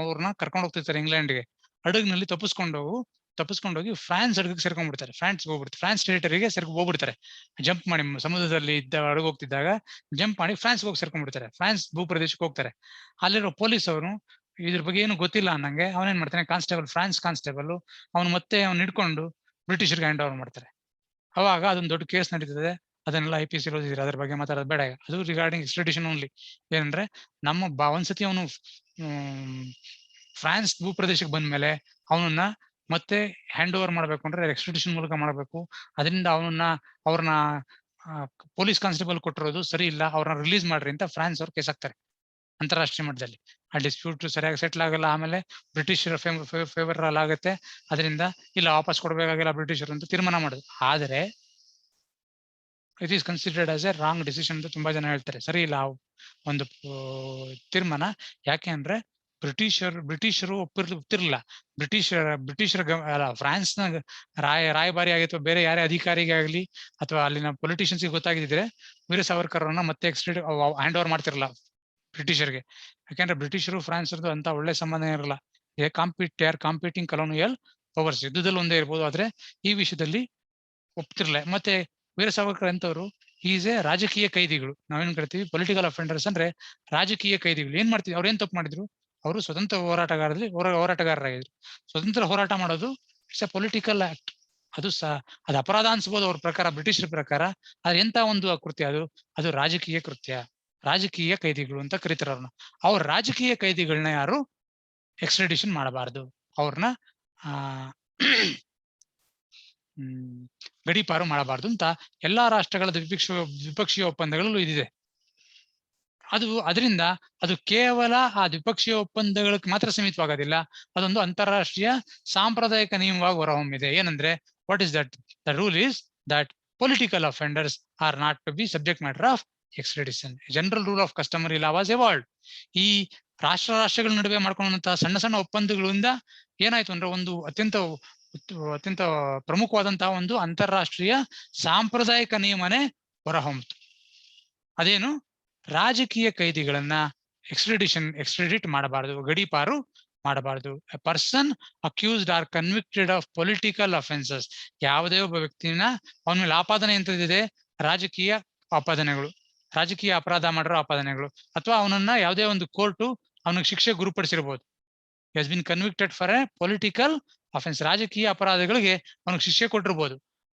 ಅವ್ರನ್ನ ಕರ್ಕೊಂಡು ಹೋಗ್ತಿರ್ತಾರೆ ಇಂಗ್ಲೆಂಡ್ಗೆ. ಹಡಗ್ನಲ್ಲಿ ತಪ್ಪಿಸ್ಕೊಂಡೋಗಿ ಫ್ರಾನ್ಸ್ ಹಡಗಿಗೆ ಸೇರ್ಕೊಂಡ್ಬಿಡ್ತಾರೆ. ಫ್ರಾನ್ಸ್ ಟೆರಿಟರಿಗೆ ಹೋಗ್ಬಿಡ್ತಾರೆ. ಜಂಪ್ ಮಾಡಿ, ಸಮುದ್ರದಲ್ಲಿ ಹಡಗು ಹೋಗ್ತಿದ್ದಾಗ ಜಂಪ್ ಮಾಡಿ ಫ್ರಾನ್ಸ್ಗೆ ಹೋಗಿ ಸೇರ್ಕೊಂಡ್ಬಿಡ್ತಾರೆ. ಫ್ರಾನ್ಸ್ ಭೂಪ್ರದೇಶಕ್ಕೆ ಹೋಗ್ತಾರೆ. ಅಲ್ಲಿರೋ ಪೊಲೀಸ್ ಅವರು ಇದ್ರ ಬಗ್ಗೆ ಏನು ಗೊತ್ತಿಲ್ಲ ಅನ್ನಂಗೆ ಅವನೇನ್ ಮಾಡ್ತಾನೆ, ಫ್ರಾನ್ಸ್ ಕಾನ್ಸ್ಟೇಬಲ್ ಅವ್ನು ಹಿಡ್ಕೊಂಡು ಬ್ರಿಟಿಷರ್ಗೆ ಹ್ಯಾಂಡ್ ಓವರ್ ಮಾಡ್ತಾರೆ. ಅವಾಗ ಅದೊಂದು ದೊಡ್ಡ ಕೇಸ್ ನಡೀತದೆ. ಅದನ್ನೆಲ್ಲ IPC ಓದಿದ್ರೆ ಅದ್ರ ಬಗ್ಗೆ ಮಾತಾಡೋದು ಬೇಡ. ಅದು ರಿಗಾರ್ಡಿಂಗ್ ಎಕ್ಸ್ಟ್ರಡಿಷನ್ ಓನ್ಲಿ. ಏನಂದ್ರೆ, ಒಂದ್ಸತಿ ಅವನು ಫ್ರಾನ್ಸ್ ಭೂಪ್ರದೇಶಕ್ಕೆ ಬಂದ್ಮೇಲೆ ಅವನನ್ನ ಮತ್ತೆ ಹ್ಯಾಂಡ್ ಓವರ್ ಮಾಡ್ಬೇಕು ಅಂದ್ರೆ ಎಕ್ಸ್ಟ್ರಡಿಷನ್ ಮೂಲಕ ಮಾಡ್ಬೇಕು. ಅದರಿಂದ ಅವ್ರನ್ನ ಪೊಲೀಸ್ ಕಾನ್ಸ್ಟೇಬಲ್ ಕೊಟ್ಟಿರೋದು ಸರಿ ಇಲ್ಲ, ಅವ್ರನ್ನ ರಿಲೀಸ್ ಮಾಡ್ರಿ ಅಂತ ಫ್ರಾನ್ಸ್ ಅವ್ರು ಕೇಸ್ ಹಾಕ್ತಾರೆ ಅಂತಾರಾಷ್ಟ್ರೀಯ ಮಟ್ಟದಲ್ಲಿ. ಆ ಡಿಸ್ಪ್ಯೂಟ್ ಸರಿಯಾಗಿ ಸೆಟ್ಲ್ ಆಗಲ್ಲ. ಆಮೇಲೆ ಬ್ರಿಟಿಷರ ಫೇವರ್ ಆಗುತ್ತೆ. ಅದರಿಂದ ಇಲ್ಲ, ವಾಪಸ್ ಕೊಡ್ಬೇಕಾಗಿಲ್ಲ ಬ್ರಿಟಿಷರು ಅಂತ ತೀರ್ಮಾನ ಮಾಡುದು. ಆದರೆ it is considered as A wrong decision ಅಂತ ತುಂಬಾ ಜನ ಹೇಳ್ತಾರೆ. ಸರಿ ಇಲ್ಲ ಒಂದು ತೀರ್ಮಾನ. ಯಾಕೆ ಅಂದ್ರೆ ಬ್ರಿಟಿಷರು ಒಪ್ತಿರ್ಲಿಲ್ಲ. ಬ್ರಿಟಿಷರ ಫ್ರಾನ್ಸ್ನ ರಾಯಭಾರಿ ಆಗಿತ್ತು, ಬೇರೆ ಯಾರೇ ಅಧಿಕಾರಿಗೆ ಆಗಲಿ ಅಥವಾ ಅಲ್ಲಿನ ಪೊಲಿಟಿಷಿಯನ್ಸ್ಗೆ ಗೊತ್ತಾಗಿದ್ರೆ ವೀರ ಸಾವರ್ಕರ್ ಅವ್ರನ್ನ ಮತ್ತೆ ಹ್ಯಾಂಡ್ ಓವರ್ ಮಾಡ್ತಿರಲ್ಲ ಬ್ರಿಟಿಷರ್ಗೆ. ಯಾಕಂದ್ರೆ ಬ್ರಿಟಿಷರು ಫ್ರಾನ್ಸ್ ಅಂತ ಒಳ್ಳೆ ಸಂಬಂಧ ಇರಲ್ಲ. ಕಾಂಪಿಟಿಂಗ್ ಕಲೋನಿಯಲ್ ಪವರ್ಸ್, ಯುದ್ಧದಲ್ಲಿ ಒಂದೇ ಇರ್ಬೋದು, ಆದ್ರೆ ಈ ವಿಷಯದಲ್ಲಿ ಒಪ್ತಿರ್ಲ. ಮತ್ತೆ ವೀರ ಸಾವರ್ಕರ್ ಅಂತವ್ರು ಈಸ್ ಎ ರಾಜಕೀಯ ಕೈದಿಗಳು. ನಾವೇನ್ ಕರಿತೀವಿ ಪೊಲಿಟಿಕಲ್ ಅಫೆಂಡರ್ಸ್ ಅಂದ್ರೆ ರಾಜಕೀಯ ಕೈದಿಗಳು. ಏನ್ ಮಾಡ್ತೀವಿ, ಅವ್ರು ಏನ್ ತಪ್ಪು ಮಾಡಿದ್ರು? ಅವರು ಸ್ವತಂತ್ರ ಹೋರಾಟಗಾರರಾಗಿದ್ರು. ಸ್ವತಂತ್ರ ಹೋರಾಟ ಮಾಡೋದು ಇಟ್ಸ್ ಎ ಪೊಲಿಟಿಕಲ್ ಆಕ್ಟ್. ಅದು ಅದು ಅಪರಾಧ ಅನ್ಸ್ಬೋದು ಅವ್ರ ಪ್ರಕಾರ, ಬ್ರಿಟಿಷರ ಪ್ರಕಾರ. ಆದ್ರೆ ಎಂತ ಒಂದು ಕೃತ್ಯ ಅದು ರಾಜಕೀಯ ಕೃತ್ಯ, ರಾಜಕೀಯ ಕೈದಿಗಳು ಅಂತ ಕರೀತಾರೆ ಅವ್ರನ್ನ. ಅವ್ರ ರಾಜಕೀಯ ಕೈದಿಗಳನ್ನ ಯಾರು ಎಕ್ಸ್ಟ್ರಾಡಿಷನ್ ಮಾಡಬಾರ್ದು, ಅವ್ರನ್ನ ಗಡೀಪಾರು ಮಾಡಬಾರ್ದು ಅಂತ ಎಲ್ಲಾ ರಾಷ್ಟ್ರಗಳ ದ್ವಿಪಕ್ಷೀಯ ಒಪ್ಪಂದಗಳಲ್ಲೂ ಇದಿದೆ. ಅದರಿಂದ ಅದು ಕೇವಲ ಆ ದ್ವಿಪಕ್ಷೀಯ ಒಪ್ಪಂದಗಳಿಗೆ ಮಾತ್ರ ಸೀಮಿತವಾಗೋದಿಲ್ಲ, ಅದೊಂದು ಅಂತಾರಾಷ್ಟ್ರೀಯ ಸಾಂಪ್ರದಾಯಿಕ ನಿಯಮವಾಗಿ ಹೊರಹೊಮ್ಮಿದೆ. ಏನಂದ್ರೆ, what is that? The rule is that political offenders are not to be subject matter of extradition. General rule of customary law was evolved. ಈ ರಾಷ್ಟ್ರಗಳ ನಡುವೆ ಮಾಡ್ಕೊಂಡಂತಹ ಸಣ್ಣ ಸಣ್ಣ ಒಪ್ಪಂದಗಳಿಂದ ಏನಾಯ್ತು ಅಂದ್ರೆ, ಒಂದು ಅತ್ಯಂತ ಪ್ರಮುಖವಾದಂತಹ ಒಂದು ಅಂತಾರಾಷ್ಟ್ರೀಯ ಸಾಂಪ್ರದಾಯಿಕ ನಿಯಮನೇ ಹೊರಹೊಮ್ಮಿತು. ಅದೇನು? ರಾಜಕೀಯ ಕೈದಿಗಳನ್ನ ಎಕ್ಸ್ಟ್ರಾಡಿಟ್ ಮಾಡಬಾರದು, ಗಡೀಪಾರು ಮಾಡಬಾರದು. A person accused or convicted of political offences. ಯಾವುದೇ ಒಬ್ಬ ವ್ಯಕ್ತಿನ ಅವನ ಮೇಲೆ ಆಪಾದನೆ ಎಂತದಿದೆ? ರಾಜಕೀಯ ಆಪಾದನೆಗಳು, ರಾಜಕೀಯ ಅಪರಾಧ ಮಾಡಿರೋ ಆಪಾದನೆಗಳು, ಅಥವಾ ಅವನನ್ನ ಯಾವುದೇ ಒಂದು ಕೋರ್ಟು ಅವನಿಗೆ ಶಿಕ್ಷೆ ಗುರುಪಡಿಸಿರ್ಬೋದು. Has been convicted for a political offence. ರಾಜಕೀಯ ಅಪರಾಧಗಳಿಗೆ ಅವನಿಗೆ ಶಿಕ್ಷೆ ಕೊಟ್ಟಿರ್ಬೋದು.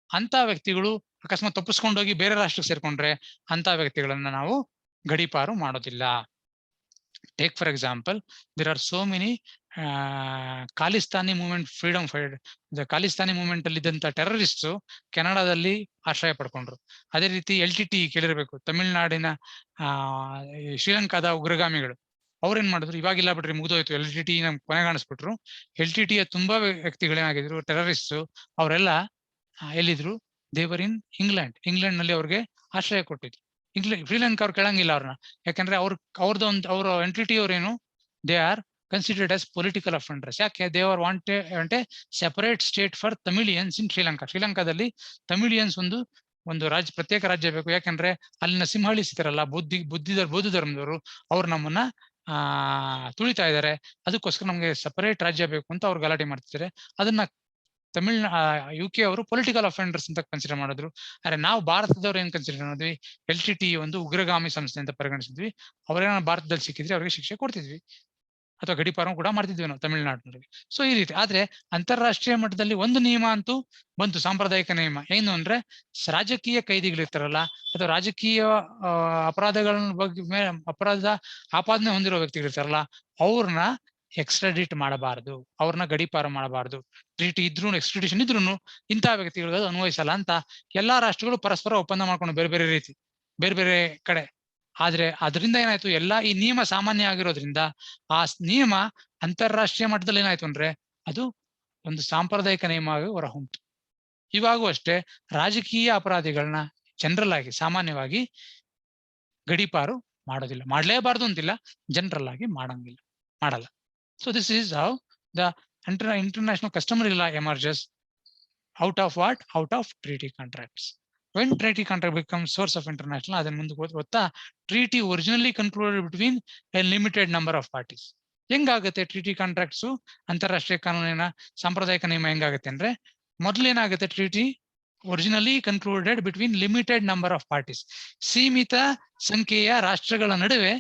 ಅಂತ ವ್ಯಕ್ತಿಗಳು ಅಕಸ್ಮಾತ್ ತಪ್ಪಿಸ್ಕೊಂಡೋಗಿ ಬೇರೆ ರಾಷ್ಟ್ರಕ್ಕೆ ಸೇರ್ಕೊಂಡ್ರೆ ಅಂತ ವ್ಯಕ್ತಿಗಳನ್ನ ನಾವು ಗಡೀಪಾರು ಮಾಡೋದಿಲ್ಲ. Take for example, there are so many Khalistani movement, freedom fight, Khalistani movement ಅಲ್ಲಿ ಇದ್ದಂತ ಟೆರರಿಸ್ಟ್ ಕೆನಡಾದಲ್ಲಿ ಆಶ್ರಯ ಪಡ್ಕೊಂಡ್ರು. ಅದೇ ರೀತಿ LTT ಕೇಳಿರ್ಬೇಕು, ತಮಿಳುನಾಡಿನ ಶ್ರೀಲಂಕಾದ ಉಗ್ರಗಾಮಿಗಳು. ಅವ್ರೇನ್ ಮಾಡಿದ್ರು? ಇವಾಗಿಲ್ಲ ಬಿಡ್ರಿ, ಮುಗಿದೋಯ್ತು, LTT ನಮ್ಗೆ ಕೊನೆಗಾಣಿಸ್ಬಿಟ್ರು. LTTಯ ತುಂಬಾ ವ್ಯಕ್ತಿಗಳೇನಾಗಿದ್ರು, ಟೆರರಿಸ್ಟ್, ಅವರೆಲ್ಲ ಎಲ್ಲಿದ್ರು? ದೇವರ್ ಇನ್ ಇಂಗ್ಲೆಂಡ್ ನಲ್ಲಿ ಅವ್ರಿಗೆ ಆಶ್ರಯ ಕೊಟ್ಟಿದ್ರು. ಶ್ರೀಲಂಕಾ ಅವ್ರು ಕೇಳಂಗಿಲ್ಲ ಅವ್ರನ್ನ, ಯಾಕಂದ್ರೆ ಅವ್ರ LTT ಅವ್ರೇನು, they are considered as political offenders. ಯಾಕೆ? They are want a separate state for Tamilians in Sri. Lanka Tamilians ಒಂದು ರಾಜ್ಯ, ಪ್ರತ್ಯೇಕ ರಾಜ್ಯ ಬೇಕು. ಯಾಕಂದ್ರೆ ಅಲ್ಲಿನ ಸಿಂಹಳಿಸಿತಾರಲ್ಲ ಬೌದ್ಧ ಧರ್ಮದವರು, ಅವ್ರು ನಮ್ಮನ್ನ ತುಳಿತಾ ಇದ್ದಾರೆ, ಅದಕ್ಕೋಸ್ಕರ ನಮ್ಗೆ ಸಪರೇಟ್ ರಾಜ್ಯ ಬೇಕು ಅಂತ ಅವ್ರು ಗಲಾಟೆ ಮಾಡ್ತಿದ್ದಾರೆ. ಅದನ್ನ UK ಅವರು ಪೊಲಿಟಿಕಲ್ ಅಫೆಂಡರ್ಸ್ ಅಂತ ಕನ್ಸಿಡರ್ ಮಾಡಿದ್ರು. ಆದ್ರೆ ನಾವು ಭಾರತದವ್ರು ಏನ್ ಕನ್ಸಿಡರ್ ಮಾಡಿದ್ವಿ? LTT ಒಂದು ಉಗ್ರಗಾಮಿ ಸಂಸ್ಥೆ ಅಂತ ಪರಿಗಣಿಸಿದ್ವಿ. ಅವರೇನ ಭಾರತದಲ್ಲಿ ಸಿಕ್ಕಿದ್ರೆ ಅವ್ರಿಗೆ ಶಿಕ್ಷೆ ಕೊಡ್ತಿದ್ವಿ, ಅಥವಾ ಗಡೀಪಾರು ಕೂಡ ಮಾಡ್ತಿದ್ವಿ ನಾವು ತಮಿಳುನಾಡಿನಲ್ಲಿ. ಸೊ ಈ ರೀತಿ. ಆದ್ರೆ ಅಂತಾರಾಷ್ಟ್ರೀಯ ಮಟ್ಟದಲ್ಲಿ ಒಂದು ನಿಯಮ ಅಂತೂ ಬಂತು, ಸಾಂಪ್ರದಾಯಿಕ ನಿಯಮ. ಏನು ಅಂದ್ರೆ, ರಾಜಕೀಯ ಕೈದಿಗಳಿರ್ತಾರಲ್ಲ, ಅಥವಾ ರಾಜಕೀಯ ಅಪರಾಧಗಳನ್ನ ಅಪರಾಧ ಆಪಾದನೆ ಹೊಂದಿರೋ ವ್ಯಕ್ತಿಗಳಿರ್ತಾರಲ್ಲ, ಅವ್ರನ್ನ ಎಕ್ಸ್ಟ್ರಾಡಿಟ್ ಮಾಡಬಾರದು, ಅವ್ರನ್ನ ಗಡೀಪಾರು ಮಾಡಬಾರದು. ಟ್ರೀಟಿ ಇದ್ರು, ಎಕ್ಸ್ಟ್ರಾಡಿಷನ್ ಇದ್ರು ಇಂತಹ ವ್ಯಕ್ತಿಗಳಿಗೆ ಅನ್ವಯಿಸಲ್ಲ ಅಂತ ಎಲ್ಲಾ ರಾಷ್ಟ್ರಗಳು ಪರಸ್ಪರ ಒಪ್ಪಂದ ಮಾಡ್ಕೊಂಡು ಬೇರೆ ಬೇರೆ ರೀತಿ, ಬೇರೆ ಬೇರೆ ಕಡೆ. ಆದ್ರೆ ಅದರಿಂದ ಏನಾಯ್ತು? ಈ ನಿಯಮ ಸಾಮಾನ್ಯ ಆಗಿರೋದ್ರಿಂದ ಆ ನಿಯಮ ಅಂತಾರಾಷ್ಟ್ರೀಯ ಮಟ್ಟದಲ್ಲಿ ಏನಾಯ್ತು ಅಂದ್ರೆ, ಅದು ಒಂದು ಸಾಂಪ್ರದಾಯಿಕ ನಿಯಮವಾಗಿ ಹೊರಹೊಮ್ಮಿತು. ಇವಾಗೂ ಅಷ್ಟೇ ರಾಜಕೀಯ ಅಪರಾಧಿಗಳನ್ನ ಜನರಲ್ ಆಗಿ, ಸಾಮಾನ್ಯವಾಗಿ ಗಡೀಪಾರು ಮಾಡೋದಿಲ್ಲ. ಮಾಡ್ಲೇಬಾರ್ದು ಅಂತಿಲ್ಲ, ಜನರಲ್ ಆಗಿ ಮಾಡಲ್ಲ. So this is how the international customary law emerges out of what? Out of treaty contracts. When treaty contract becomes source of international, ಅದನ್ನ ಮುಂದೆ ಗೊತ್ತಾ, treaty originally concluded between a limited number of parties. ಹೆಂಗಾಗುತ್ತೆ ಟ್ರೀಟಿ ಕಾಂಟ್ರಾಕ್ಟ್ಸ್? ಅಂತಾರಾಷ್ಟ್ರೀಯ ಕಾನೂನಿನ ಸಾಂಪ್ರದಾಯಿಕ ನಿಯಮ ಹೆಂಗಾಗುತ್ತೆ ಅಂದ್ರೆ, ಮೊದಲೇನಾಗುತ್ತೆ? Treaty originally concluded between limited number of parties. ಸೀಮಿತ ಸಂಖ್ಯೆಯ ರಾಷ್ಟ್ರಗಳ ನಡುವೆ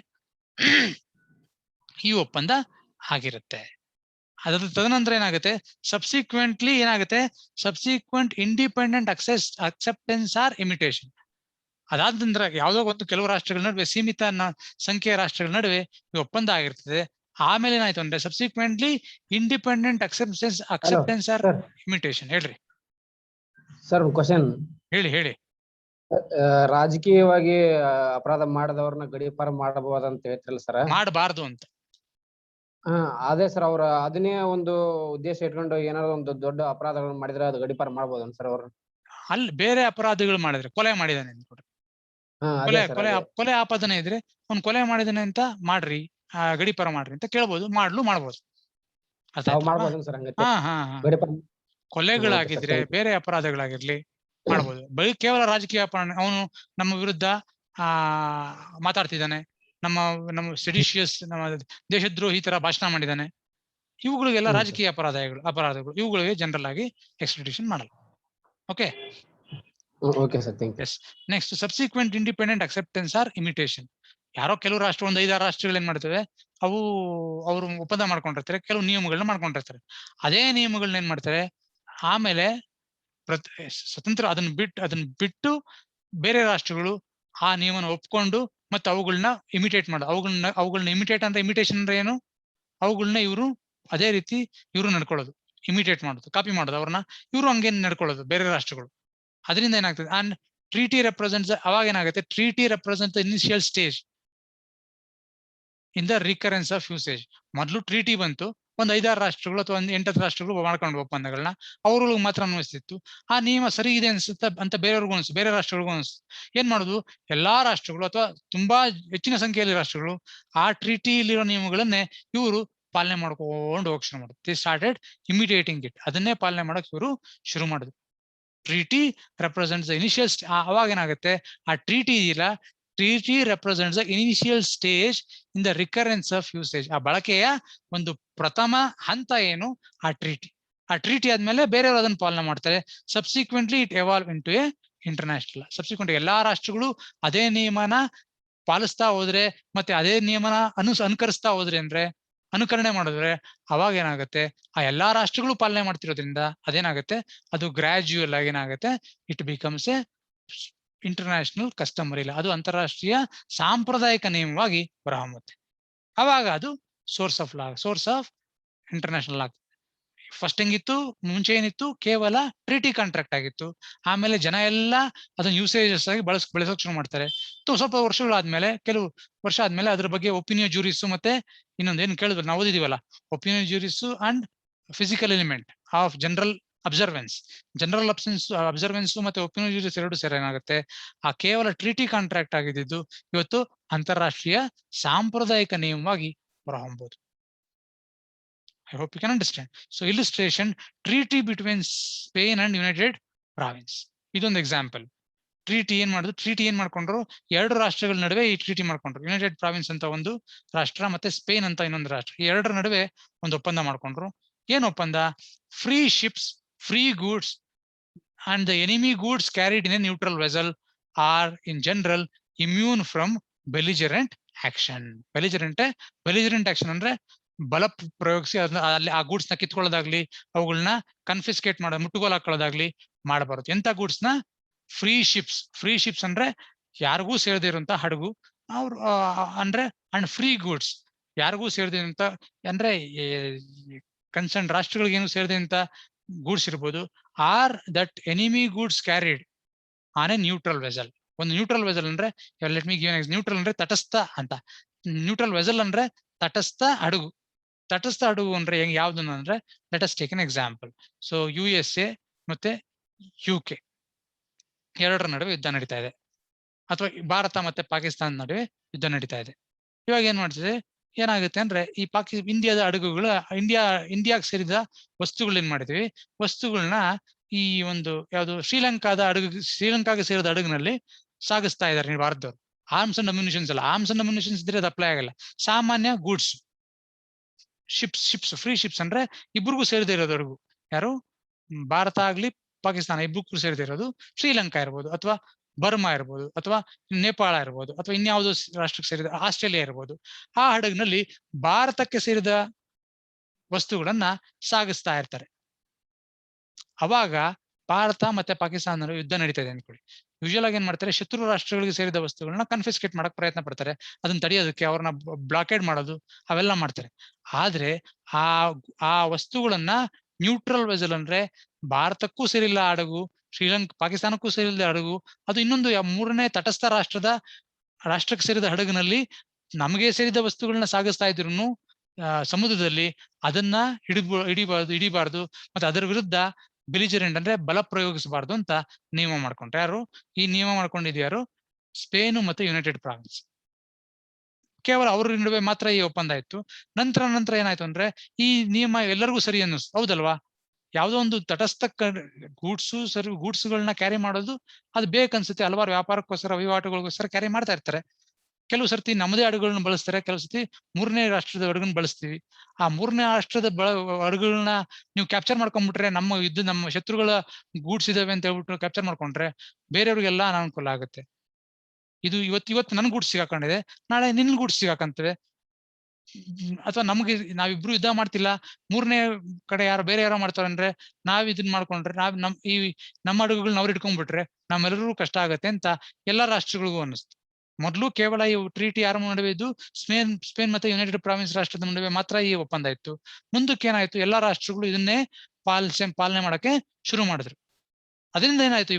ಈ ಒಪ್ಪಂದ ಆಗಿರುತ್ತೆ. ತದನಂತರ ಏನಾಗುತ್ತೆ? ಸಬ್ಸಿಕ್ವೆಂಟ್ಲಿ ಏನಾಗುತ್ತೆ? Subsequent independent acceptance or imitation. ಅದಾದ ನಂತರ ಯಾವುದೋ ಒಂದು ಕೆಲವು ರಾಷ್ಟ್ರಗಳ ನಡುವೆ, ಸೀಮಿತ ಸಂಖ್ಯೆಯ ರಾಷ್ಟ್ರಗಳ ನಡುವೆ ಈ ಒಪ್ಪಂದ ಆಗಿರ್ತದೆ. ಆಮೇಲೆ ಏನಾಯ್ತು ಅಂದ್ರೆ, subsequently independent acceptance or imitation. ಹೇಳ್ರಿ ಸರ್, ಕ್ವಶನ್ ಹೇಳಿ. ರಾಜಕೀಯವಾಗಿ ಅಪರಾಧ ಮಾಡದವ್ರನ್ನ ಗಡೀಪಾರು ಮಾಡಬಹುದಂತ ಹೇಳ್ತಿರಲ್ಲ ಸರ್? ಮಾಡಬಾರ್ದು ಅಂತ. ಅದೇ ಸರ್, ಅವ್ರ ಅದನ್ನೇ ಒಂದು ಉದ್ದೇಶ ಇಟ್ಕೊಂಡು ಏನಾದ್ರು ಒಂದು ದೊಡ್ಡ ಅಪರಾಧಗಳನ್ನ ಮಾಡಿದ್ರೆ ಅದು ಗಡೀಪಾರು ಮಾಡಬಹುದನ್ ಸರ್ ಅವ್ರು? ಅಲ್ಲಿ ಬೇರೆ ಅಪರಾಧಗಳು ಮಾಡಿದ್ರೆ, ಕೊಲೆ ಮಾಡಿದಾನೆ ಅನ್ಕೊಡ್ರಿ, ಕೊಲೆ ಆಪಾದನೆ ಇದ್ರೆ ಅವ್ನು ಕೊಲೆ ಮಾಡಿದಾನೆ ಅಂತ ಮಾಡ್ರಿ, ಗಡೀಪಾರು ಮಾಡ್ರಿ ಅಂತ ಕೇಳ್ಬೋದು, ಮಾಡ್ಬೋದು. ಕೊಲೆಗಳಾಗಿದ್ರೆ, ಬೇರೆ ಅಪರಾಧಗಳಾಗಿರ್ಲಿ ಮಾಡ್ಬೋದು. ಬರೀ ಕೇವಲ ರಾಜಕೀಯ ಅಪರಾಧ, ಅವನು ನಮ್ಮ ವಿರುದ್ಧ ಮಾತಾಡ್ತಿದ್ದಾನೆ, ನಮ್ಮ ಸೆಡಿಷಿಯಸ್, ನಮ್ಮ ದೇಶದ್ರೋಹಿ ತರ ಭಾಷಣ ಮಾಡಿದ್ದಾನೆ, ಇವುಗಳಿಗೆಲ್ಲ ರಾಜಕೀಯ ಅಪರಾಧಗಳು, ಇವುಗಳಿಗೆ ಜನರಲ್ ಆಗಿ ಎಕ್ಸ್ಟ್ರಾಡಿಷನ್ ಮಾಡಲ್ಲ. Okay sir, thank you. Next, subsequent independent acceptance or imitation. ಯಾರೋ ಕೆಲವು ರಾಷ್ಟ್ರ, ಒಂದು 5-6 ರಾಷ್ಟ್ರಗಳು ಏನ್ ಮಾಡ್ತವೆ, ಅವರು ಒಪ್ಪಂದ ಮಾಡ್ಕೊಂಡಿರ್ತಾರೆ, ಕೆಲವು ನಿಯಮಗಳನ್ನ ಮಾಡ್ಕೊಂಡಿರ್ತಾರೆ. ಅದೇ ನಿಯಮಗಳನ್ನ ಏನ್ ಮಾಡ್ತಾರೆ, ಆಮೇಲೆ ಸ್ವತಂತ್ರ ಅದನ್ನ ಬಿಟ್ಟು ಬೇರೆ ರಾಷ್ಟ್ರಗಳು ಆ ನಿಯಮನ ಒಪ್ಕೊಂಡು ಮತ್ತೆ ಅವುಗಳನ್ನ ಇಮಿಟೇಟ್ ಮಾಡೋದು. ಅವುಗಳನ್ನ ಇಮಿಟೇಟ್ ಅಂದ್ರೆ ಇಮಿಟೇಷನ್ ಅಂದ್ರೆ ಏನು? ಅವುಗಳನ್ನ ಇವರು ಅದೇ ರೀತಿ ಇವರು ನಡ್ಕೊಳ್ಳೋದು, ಇಮಿಟೇಟ್ ಮಾಡೋದು, ಕಾಪಿ ಮಾಡೋದು, ಅವ್ರನ್ನ ಇವರು ಹಂಗೆ ನಡ್ಕೊಳ್ಳೋದು ಬೇರೆ ರಾಷ್ಟ್ರಗಳು. ಅದರಿಂದ ಏನಾಗ್ತದೆ, ಅಂಡ್ ಟ್ರೀಟಿ ರೆಪ್ರೆಸೆಂಟ್ಸ್, ಅವಾಗ ಏನಾಗುತ್ತೆ, treaty represent the initial stage in the recurrence of usage. ಮೊದಲು ಟ್ರೀಟಿ ಬಂತು, ಒಂದ್ 5-6 ರಾಷ್ಟ್ರಗಳು ಅಥವಾ ಒಂದ್ 8-10 ರಾಷ್ಟ್ರಗಳು ಮಾಡ್ಕೊಂಡು ಒಪ್ಪಂದಗಳನ್ನ, ಅವ್ರಗಳಿಗೆ ಮಾತ್ರ ಅನ್ವಯಿಸ್ತಿತ್ತು. ಆ ನಿಯಮ ಸರಿ ಇದೆ ಅನ್ಸುತ್ತೆ ಅಂತ ಬೇರೆಯವ್ರಿಗೂ ಅನ್ಸುತ್ತೆ, ಬೇರೆ ರಾಷ್ಟ್ರಗಳಿಗೂ ಅನ್ಸುತ್ತೆ. ಏನ್ ಮಾಡುದು, ಎಲ್ಲಾ ರಾಷ್ಟ್ರಗಳು ಅಥವಾ ತುಂಬಾ ಹೆಚ್ಚಿನ ಸಂಖ್ಯೆಯಲ್ಲಿ ರಾಷ್ಟ್ರಗಳು ಆ ಟ್ರೀಟಿಲಿರೋ ನಿಯಮಗಳನ್ನೇ ಇವರು ಪಾಲನೆ ಮಾಡ್ಕೊಂಡು ಹೋಗಕ್ ಶುರು ಮಾಡುದು. They started immediating it. ಅದನ್ನೇ ಪಾಲನೆ ಮಾಡಕ್ ಇವರು ಶುರು ಮಾಡುದು. ಟ್ರೀಟಿ ರೆಪ್ರೆಸೆಂಟ್ಸ್ ದ ಇನಿಷಿಯಲ್, ಅವಾಗ ಏನಾಗುತ್ತೆ, ಆ ಟ್ರೀಟಿ ಇಲ್ಲ, treaty represents the initial stage in the recurrence of usage. ಆ ಬಳಕೆಯ ಒಂದು ಪ್ರಥಮ ಹಂತ ಏನು, ಆ ಟ್ರೀಟಿ. ಆ ಟ್ರೀಟಿ ಆದ್ಮೇಲೆ ಬೇರೆಯವರು ಅದನ್ನ ಪಾಲನೆ ಮಾಡ್ತಾರೆ. Subsequently it evolve into A international. Subsequent ಎಲ್ಲಾ ರಾಷ್ಟ್ರಗಳು ಅದೇ ನಿಯಮನ ಪಾಲಿಸ್ತಾ ಹೋದ್ರೆ, ಮತ್ತೆ ಅದೇ ನಿಯಮನ ಅನುಕರಿಸ್ತಾ ಹೋದ್ರೆ, ಅಂದ್ರೆ ಅನುಕರಣೆ ಮಾಡಿದ್ರೆ, ಅವಾಗ ಏನಾಗುತ್ತೆ, ಆ ಎಲ್ಲಾ ರಾಷ್ಟ್ರಗಳು ಪಾಲನೆ ಮಾಡ್ತಿರೋದ್ರಿಂದ ಅದೇನಾಗುತ್ತೆ, ಅದು ಗ್ರಾಜುಯಲ್ ಆಗಿ ಏನಾಗುತ್ತೆ, it becomes a international customary law. ಅದು ಅಂತಾರಾಷ್ಟ್ರೀಯ ಸಾಂಪ್ರದಾಯಿಕ ನಿಯಮವಾಗಿ ಹೊರಹೊಮ್ಮುತ್ತೆ. ಅವಾಗ ಅದು source of law, source of international ಆಗ್ತದೆ. ಫಸ್ಟ್ ಹೆಂಗಿತ್ತು, ಮುಂಚೆ ಏನಿತ್ತು, ಕೇವಲ ಟ್ರೀಟಿ ಕಾಂಟ್ರಾಕ್ಟ್ ಆಗಿತ್ತು. ಆಮೇಲೆ ಜನ ಎಲ್ಲ ಅದನ್ನ ಯೂಸೇಜಸ್ ಆಗಿ ಬಳಸೋಕ್ ಶುರು ಮಾಡ್ತಾರೆ. ಸ್ವಲ್ಪ ವರ್ಷಗಳಾದ್ಮೇಲೆ, ಕೆಲವು ವರ್ಷ ಆದ್ಮೇಲೆ ಅದ್ರ ಬಗ್ಗೆ ಒಪಿನಿಯನ್ ಜ್ಯೂರಿಸ್ ಮತ್ತೆ ಇನ್ನೊಂದೇನು ಕೇಳಿದ್ರು, ನಾವು ಓದಿದೀವಲ್ಲ, opinion juris and physical element of general observance. General observance ಮತ್ತೆ ಒಪಿನಿಯನ್ ಜ್ಯೂರಿಸ್ ಎರಡು ಸೇರಿ ಏನಾಗುತ್ತೆ, ಆ ಕೇವಲ ಟ್ರೀಟಿ ಕಾಂಟ್ರಾಕ್ಟ್ ಆಗಿದ್ದು ಇವತ್ತು ಅಂತಾರಾಷ್ಟ್ರೀಯ ಸಾಂಪ್ರದಾಯಿಕ ನಿಯಮವಾಗಿ ಹೊರಹೊಮ್ಮಬಹುದು. I hope you can understand. So illustration, treaty between Spain and United Province. ಇದೊಂದು ಎಕ್ಸಾಂಪಲ್. ಟ್ರೀಟಿ ಏನ್ ಮಾಡುದು, ಟ್ರೀಟಿ ಏನ್ ಮಾಡ್ಕೊಂಡ್ರು, 2 ರಾಷ್ಟ್ರಗಳ ನಡುವೆ ಈ ಟ್ರೀಟಿ ಮಾಡ್ಕೊಂಡ್ರು. ಯುನೈಟೆಡ್ ಪ್ರಾವಿನ್ಸ್ ಅಂತ ಒಂದು ರಾಷ್ಟ್ರ ಮತ್ತೆ ಸ್ಪೇನ್ ಅಂತ ಇನ್ನೊಂದು ರಾಷ್ಟ್ರ, ಈ 2ರ ನಡುವೆ ಒಂದು ಒಪ್ಪಂದ ಮಾಡ್ಕೊಂಡ್ರು. ಏನ್ ಒಪ್ಪಂದ? Free ships, free goods and the enemy goods carried in a neutral vessel are in general immune from belligerent action. Belligerent action ಅಂದ್ರೆ ಬಲ ಪ್ರಯೋಗಿಸಿ ಅದನ್ನ ಅಲ್ಲಿ ಆ ಗೂಡ್ಸ್ ನ ಕಿತ್ಕೊಳ್ಳೋದಾಗ್ಲಿ, ಅವುಗಳನ್ನ ಕನ್ಫಿಸ್ಕೇಟ್ ಮಾಡೋದು, ಮುಟ್ಟುಗೋಲು ಹಾಕೊಳ್ಳೋದಾಗ್ಲಿ ಮಾಡಬಾರದು. ಎಂತ ಗೂಡ್ಸ್ ನ? ಫ್ರೀ ಶಿಪ್ಸ್ ಅಂದ್ರೆ ಯಾರಿಗೂ ಸೇರದೇ ಇರುವಂತ ಹಡಗು, ಅವ್ರು ಅಂದ್ರೆ ಅಂಡ್ ಫ್ರೀ ಗೂಡ್ಸ್, ಯಾರಿಗೂ ಸೇರದೇ ಇರುವಂತ ಅಂದ್ರೆ ಕನ್ಸರ್ನ್ ರಾಷ್ಟ್ರಗಳಿಗೆ ಏನು ಸೇರದೆ ಅಂತ ಗೂಡ್ಸ್ ಇರ್ಬೋದು. Or that enemy goods carried on a neutral vessel. ಒಂದು ನ್ಯೂಟ್ರಲ್ ವೆಸಲ್ ಅಂದ್ರೆ, let me give an neutral ಅಂದ್ರೆ ತಟಸ್ಥ ಅಂತ. ನ್ಯೂಟ್ರಲ್ ವೆಸಲ್ ಅಂದ್ರೆ ತಟಸ್ಥ ಹಡಗು. ತಟಸ್ಥ ಹಡಗು ಅಂದ್ರೆ ಯಾವ್ದು ಅಂದ್ರೆ, let us take an example. So USA ಮತ್ತೆ UK 2ರ ನಡುವೆ ಯುದ್ಧ ನಡೀತಾ ಇದೆ, ಅಥವಾ ಭಾರತ ಮತ್ತೆ ಪಾಕಿಸ್ತಾನ ನಡುವೆ ಯುದ್ಧ ನಡೀತಾ ಇದೆ. ಇವಾಗ ಏನ್ ಮಾಡ್ತಿದೆ, ಏನಾಗುತ್ತೆ ಅಂದ್ರೆ, ಈ ಇಂಡಿಯಾದ ಹಡಗುಗಳು, ಇಂಡಿಯಾಗೆ ಸೇರಿದ ವಸ್ತುಗಳು ಏನ್ ಮಾಡಿದ್ವಿ, ವಸ್ತುಗಳನ್ನ ಈ ಒಂದು ಯಾವ್ದು ಶ್ರೀಲಂಕಾಗೆ ಸೇರಿದ ಹಡಗಿನಲ್ಲಿ ಸಾಗಿಸ್ತಾ ಇದಾರೆ ಭಾರತದವರು. ಆರ್ಮ್ಸ್ ಅಂಡ್ ಅಮ್ಯುನಿಷನ್ಸ್ ಅಲ್ಲ, ಆರ್ಮ್ಸ್ ಅಂಡ್ ಅಮ್ಯುನಿಷನ್ಸ್ ಇದ್ರೆ ಅದು ಅಪ್ಲೈ ಆಗಲ್ಲ. ಸಾಮಾನ್ಯ ಗೂಡ್ಸ್, ಶಿಪ್ಸ್, ಫ್ರೀ ಶಿಪ್ಸ್ ಅಂದ್ರೆ ಇಬ್ರಿಗೂ ಸೇರಿದೆ ಇರೋದು ಹಡಗು. ಯಾರು? ಭಾರತ ಆಗ್ಲಿ ಪಾಕಿಸ್ತಾನ ಇಬ್ಬರಿಗೂ ಸೇರಿದೆ ಇರೋದು. ಶ್ರೀಲಂಕಾ ಇರ್ಬೋದು, ಅಥವಾ ಬರ್ಮಾ ಇರ್ಬೋದು, ಅಥವಾ ನೇಪಾಳ ಇರ್ಬೋದು, ಅಥವಾ ಇನ್ಯಾವುದೋ ರಾಷ್ಟ್ರಕ್ಕೆ ಸೇರಿದ ಆಸ್ಟ್ರೇಲಿಯಾ ಇರ್ಬೋದು. ಆ ಹಡಗಿನಲ್ಲಿ ಭಾರತಕ್ಕೆ ಸೇರಿದ ವಸ್ತುಗಳನ್ನ ಸಾಗಿಸ್ತಾ ಇರ್ತಾರೆ. ಅವಾಗ ಭಾರತ ಮತ್ತೆ ಪಾಕಿಸ್ತಾನ ಯುದ್ಧ ನಡೀತಾ ಇದೆ ಅನ್ಕೊಳ್ಳಿ. ಯೂಶುವಲ್ ಆಗಿ ಏನ್ ಮಾಡ್ತಾರೆ, ಶತ್ರು ರಾಷ್ಟ್ರಗಳಿಗೆ ಸೇರಿದ ವಸ್ತುಗಳನ್ನ ಕನ್ಫಿಸ್ಕೇಟ್ ಮಾಡಕ್ ಪ್ರಯತ್ನ ಪಡ್ತಾರೆ, ಅದನ್ನ ತಡೆಯೋದಕ್ಕೆ ಅವ್ರನ್ನ ಬ್ಲಾಕೇಡ್ ಮಾಡೋದು, ಅವೆಲ್ಲ ಮಾಡ್ತಾರೆ. ಆದ್ರೆ ಆ ವಸ್ತುಗಳನ್ನ ನ್ಯೂಟ್ರಲ್ ವೆಸಲ್ ಅಂದ್ರೆ ಭಾರತಕ್ಕೂ ಸೇರಿಲ್ಲ ಹಡಗು, ಪಾಕಿಸ್ತಾನಕ್ಕೂ ಸೇರಿಲ್ಲ ಹಡಗು, ಅದು ಇನ್ನೊಂದು 3ನೇ ತಟಸ್ಥ ರಾಷ್ಟ್ರಕ್ಕೆ ಸೇರಿದ ಹಡಗಿನಲ್ಲಿ ನಮಗೆ ಸೇರಿದ ವಸ್ತುಗಳನ್ನ ಸಾಗಿಸ್ತಾ ಇದ್ರು ಸಮುದ್ರದಲ್ಲಿ ಅದನ್ನ ಹಿಡಿಬಾರ್ದು ಮತ್ತೆ ಅದರ ವಿರುದ್ಧ ಬೆಲಿಜರೆಂಟ್ ಅಂದ್ರೆ ಬಲ ಪ್ರಯೋಗಿಸಬಾರ್ದು ಅಂತ ನಿಯಮ ಮಾಡ್ಕೊಂಡ್ರೆ ಯಾರು? ಈ ನಿಯಮ ಮಾಡ್ಕೊಂಡಿದ್ಯಾರು? ಸ್ಪೇನು ಮತ್ತೆ ಯುನೈಟೆಡ್ ಪ್ರಾವಿನ್ಸ್. ಕೇವಲ ಅವ್ರ ನಡುವೆ ಮಾತ್ರ ಈ ಒಪ್ಪಂದ ಇತ್ತು. ನಂತರ ಏನಾಯ್ತು ಅಂದ್ರೆ, ಈ ನಿಯಮ ಎಲ್ಲರಿಗೂ ಸರಿ ಅನ್ನಿಸ್ತು, ಹೌದಲ್ವಾ? ಯಾವ್ದೋ ಒಂದು ತಟಸ್ಥ ಗೂಡ್ಸ್ಗಳನ್ನ ಕ್ಯಾರಿ ಮಾಡೋದು ಅದು ಬೇಕನ್ಸುತ್ತೆ, ಹಲವಾರು ವ್ಯಾಪಾರಕ್ಕೋಸ್ಕರ, ವಹಿವಾಟುಗಳಿಗೋಸ್ಕರ ಕ್ಯಾರಿ ಮಾಡ್ತಾ ಇರ್ತಾರೆ. ಕೆಲವು ಸರ್ತಿ ನಮ್ಮದೇ ಹಡಗುಗಳನ್ನ ಬಳಸ್ತಾರೆ, ಕೆಲವು ಸರ್ತಿ 3ನೇ ರಾಷ್ಟ್ರದ ಹಡಗನ್ನ ಬಳಸ್ತೀವಿ. ಆ 3ನೇ ರಾಷ್ಟ್ರದ ಹಡಗುಗಳನ್ನ ನೀವು ಕ್ಯಾಪ್ಚರ್ ಮಾಡ್ಕೊಂಡ್ಬಿಟ್ರೆ, ನಮ್ಮ ಶತ್ರುಗಳ ಗೂಡ್ಸ್ ಇದಾವೆ ಅಂತ ಹೇಳ್ಬಿಟ್ಟು ಕ್ಯಾಪ್ಚರ್ ಮಾಡ್ಕೊಂಡ್ರೆ ಬೇರೆಯವ್ರಿಗೆಲ್ಲ ಅನಾನುಕೂಲ ಆಗುತ್ತೆ. ಇದು ಇವತ್ತು ನನ್ ಗೂಡ್ಸ್ ಸಿಗಾಕೊಂಡಿದೆ, ನಾಳೆ ನಿನ್ ಗೂಡ್ಸ್ ಸಿಗಾಕಂತವೆ. ಅಥವಾ ನಮ್ಗೆ ನಾವಿಬ್ರು ಯುದ್ಧ ಮಾಡ್ತಿಲ್ಲ, ಮೂರನೇ ಕಡೆ ಬೇರೆ ಯಾರೋ ಮಾಡ್ತಾರೆ ಅಂದ್ರೆ ನಾವ್ ಇದನ್ ಮಾಡ್ಕೊಂಡ್ರೆ ನಮ್ಮ ಹಡಗುಗಳನ್ನ ಅವ್ರು ಇಟ್ಕೊಂಡ್ಬಿಟ್ರೆ ನಮ್ಮೆಲ್ಲರಿಗೂ ಕಷ್ಟ ಆಗತ್ತೆ ಅಂತ ಎಲ್ಲಾ ರಾಷ್ಟ್ರಗಳಿಗೂ ಅನ್ನಿಸ್ತು. ಮೊದಲು ಕೇವಲ ಈ ಟ್ರೀಟಿ ಯಾರ ನಡುವೆ ಇದ್ದು ಸ್ಪೇನ್ ಮತ್ತೆ ಯುನೈಟೆಡ್ ಪ್ರಾವಿನ್ಸ್ ರಾಷ್ಟ್ರದ ನಡುವೆ ಮಾತ್ರ ಈ ಒಪ್ಪಂದ ಇತ್ತು. ಮುಂದಕ್ಕೆ ಏನಾಯ್ತು, ಎಲ್ಲಾ ರಾಷ್ಟ್ರಗಳು ಇದನ್ನೇ ಪಾಲನೆ ಮಾಡಕ್ಕೆ ಶುರು ಮಾಡಿದ್ರು. ಅದರಿಂದ ಏನಾಯ್ತು,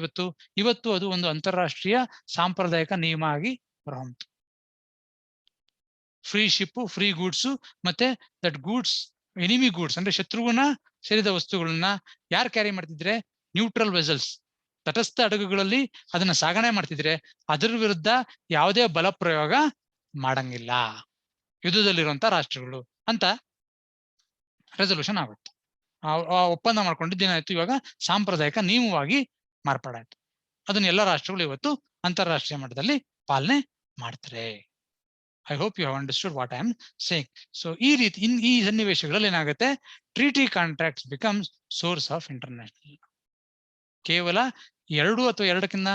ಇವತ್ತು ಅದು ಒಂದು ಅಂತಾರಾಷ್ಟ್ರೀಯ ಸಾಂಪ್ರದಾಯಿಕ ನಿಯಮ ಆಗಿ ಹೊರಹೊಮ್ಮಿತು. ಫ್ರೀ ಶಿಪ್, ಫ್ರೀ ಗೂಡ್ಸ್, ಮತ್ತೆ ದಟ್ ಗೂಡ್ಸ್, ಎನಿಮಿ ಗೂಡ್ಸ್ ಅಂದ್ರೆ ಶತ್ರುವಿನ ಸೇರಿದ ವಸ್ತುಗಳನ್ನ ಯಾರು ಕ್ಯಾರಿ ಮಾಡ್ತಿದ್ರೆ, ನ್ಯೂಟ್ರಲ್ ವೆಸಲ್ಸ್, ತಟಸ್ಥ ಹಡಗುಗಳಲ್ಲಿ ಅದನ್ನ ಸಾಗಣೆ ಮಾಡ್ತಿದ್ರೆ ಅದರ ವಿರುದ್ಧ ಯಾವುದೇ ಬಲ ಪ್ರಯೋಗ ಮಾಡಂಗಿಲ್ಲ ಯುದ್ಧದಲ್ಲಿರುವಂತ ರಾಷ್ಟ್ರಗಳು ಅಂತ ರೆಸಲ್ಯೂಷನ್ ಆಗುತ್ತೆ. ಆ ಒಪ್ಪಂದ ಮಾಡ್ಕೊಂಡಿದ್ದೇನಾಯ್ತು, ಇವಾಗ ಸಾಂಪ್ರದಾಯಿಕ ನಿಯಮವಾಗಿ ಮಾರ್ಪಾಡಾಯ್ತು. ಅದನ್ನ ಎಲ್ಲ ರಾಷ್ಟ್ರಗಳು ಇವತ್ತು ಅಂತಾರಾಷ್ಟ್ರೀಯ ಮಟ್ಟದಲ್ಲಿ ಪಾಲನೆ ಮಾಡ್ತಾರೆ. I hope you have understood what I am saying. So ಈ ರೀತಿ ಈ ಸನ್ನಿವೇಶಗಳಲ್ಲಿ ಏನಾಗುತ್ತೆ, treaty contracts becomes source of international. ಕೇವಲ 2 ಅಥವಾ 2ಕ್ಕಿಂತ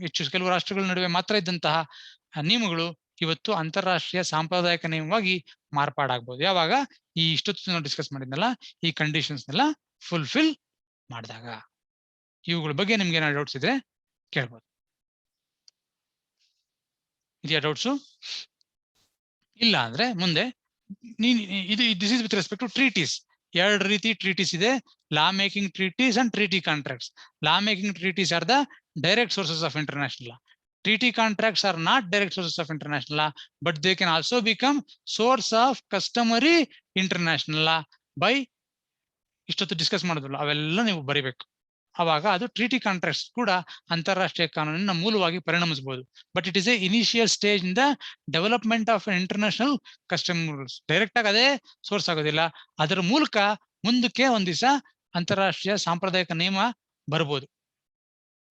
ಹೆಚ್ಚು ಕೆಲವು ರಾಷ್ಟ್ರಗಳ ನಡುವೆ ಮಾತ್ರ ಇದ್ದಂತಹ ನಿಯಮಗಳು ಇವತ್ತು ಅಂತಾರಾಷ್ಟ್ರೀಯ ಸಾಂಪ್ರದಾಯಿಕ ನಿಯಮವಾಗಿ ಮಾರ್ಪಾಡಾಗಬಹುದು. ಯಾವಾಗ ಇಷ್ಟೊತ್ತು ನಾವು ಡಿಸ್ಕಸ್ ಮಾಡಿದ್ನಲ್ಲ ಈ ಕಂಡೀಷನ್ಸ್ ನೆಲ್ಲ ಫುಲ್ಫಿಲ್ ಮಾಡಿದಾಗ. ಇವುಗಳ ಬಗ್ಗೆ ನಿಮ್ಗೆ ಏನಾದ್ರು ಡೌಟ್ಸ್ ಇದ್ರೆ ಕೇಳ್ಬೋದು. ಇದೆಯಾ ಡೌಟ್ಸು? ಇಲ್ಲ ಅಂದ್ರೆ ಮುಂದೆ this is with respect to treaties. 2 ರೀತಿ ಟ್ರೀಟೀಸ್ ಇದೆ, law making treaties and treaty contracts. Law making treaties are the direct sources of international law. Treaty contracts are not direct sources of international law, but they can also become source of customary international law by ಇಷ್ಟೊತ್ತು ಡಿಸ್ಕಸ್ ಮಾಡಿದ್ವಲ್ಲ ಅವೆಲ್ಲ ನೀವು ಬರಿಬೇಕು. ಅವಾಗ ಅದು ಟ್ರೀಟಿ ಕಾಂಟ್ರಾಕ್ಟ್ಸ್ ಕೂಡ ಅಂತಾರಾಷ್ಟ್ರೀಯ ಕಾನೂನಿನ ಮೂಲವಾಗಿ ಪರಿಣಮಿಸಬಹುದು. But it is a initial stage in the development of international custom rules. Direct ಆಗಿ ಅದೇ ಸೋರ್ಸ್ ಆಗೋದಿಲ್ಲ, ಅದರ ಮೂಲಕ ಮುಂದಕ್ಕೆ ಒಂದ್ ದಿವಸ ಅಂತಾರಾಷ್ಟ್ರೀಯ ಸಾಂಪ್ರದಾಯಿಕ ನಿಯಮ ಬರ್ಬೋದು.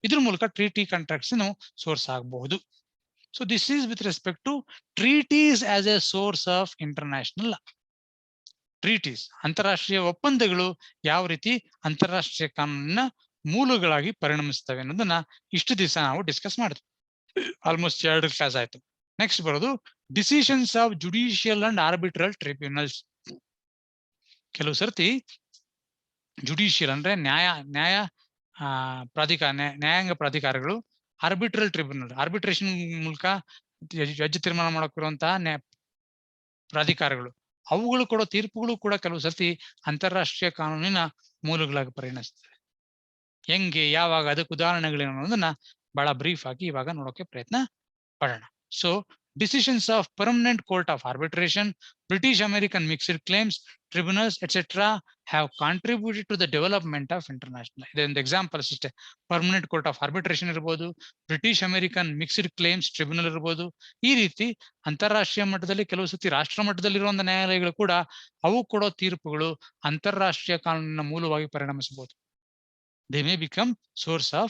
ಇದ್ರ ಮೂಲಕ ಟ್ರೀಟಿ ಕಾಂಟ್ರಾಕ್ಟ್ಸ್ ಸೋರ್ಸ್ ಆಗಬಹುದು. So this is with respect to treaties as a source of international law. Treaties ಅಂತಾರಾಷ್ಟ್ರೀಯ ಒಪ್ಪಂದಗಳು ಯಾವ ರೀತಿ ಅಂತಾರಾಷ್ಟ್ರೀಯ ಕಾನೂನಿನ ಮೂಲಗಳಾಗಿ ಪರಿಣಮಿಸ್ತವೆ ಅನ್ನೋದನ್ನ ಇಷ್ಟು ದಿವಸ ನಾವು ಡಿಸ್ಕಸ್ ಮಾಡಿದ್ವಿ. ಆಲ್ಮೋಸ್ಟ್ 2 ಕ್ಲಾಸ್ ಆಯ್ತು. ನೆಕ್ಸ್ಟ್ ಬರೋದು decisions of judicial and arbitral tribunals. ಕೆಲವು ಸರ್ತಿ ಜುಡಿಷಿಯಲ್ ಅಂದ್ರೆ ನ್ಯಾಯಾಂಗ ಪ್ರಾಧಿಕಾರಗಳು, ಆರ್ಬಿಟ್ರಲ್ ಟ್ರಿಬ್ಯುನಲ್ ಆರ್ಬಿಟ್ರೇಷನ್ ಮೂಲಕ ಜಡ್ಜ್ ತೀರ್ಮಾನ ಮಾಡಕ್ಕಿರುವಂತಹ ಪ್ರಾಧಿಕಾರಗಳು, ಅವುಗಳು ಕೊಡೋ ತೀರ್ಪುಗಳು ಕೂಡ ಕೆಲವು ಸರ್ತಿ ಅಂತಾರಾಷ್ಟ್ರೀಯ ಕಾನೂನಿನ ಮೂಲಗಳಾಗಿ ಪರಿಣಮಿಸ್ತವೆ. ಹೆಂಗೆ, ಯಾವಾಗ, ಅದಕ್ಕೆ ಉದಾಹರಣೆಗಳೇನು ಅನ್ನೋದನ್ನ ಬಹಳ ಬ್ರೀಫ್ ಆಗಿ ಇವಾಗ ನೋಡೋಕೆ ಪ್ರಯತ್ನ ಪಡೋಣ. So decisions of permanent court of arbitration, British American mixed claims tribunals etc. have contributed to the development of international. ಇದೊಂದು ಎಕ್ಸಾಂಪಲ್ ಅಷ್ಟೇ. ಪರ್ಮನೆಂಟ್ ಕೋರ್ಟ್ ಆಫ್ ಆರ್ಬಿಟ್ರೇಷನ್ ಇರ್ಬೋದು, British American mixed claims tribunal ಇರ್ಬೋದು. ಈ ರೀತಿ ಅಂತಾರಾಷ್ಟ್ರೀಯ ಮಟ್ಟದಲ್ಲಿ ಕೆಲವು ಸತಿ ರಾಷ್ಟ್ರ ಮಟ್ಟದಲ್ಲಿರುವಂತಹ ನ್ಯಾಯಾಲಯಗಳು ಕೂಡ ಅವು ಕೊಡೋ ತೀರ್ಪುಗಳು ಅಂತಾರಾಷ್ಟ್ರೀಯ ಕಾನೂನಿನ ಮೂಲವಾಗಿ ಪರಿಣಮಿಸಬಹುದು. They may become source of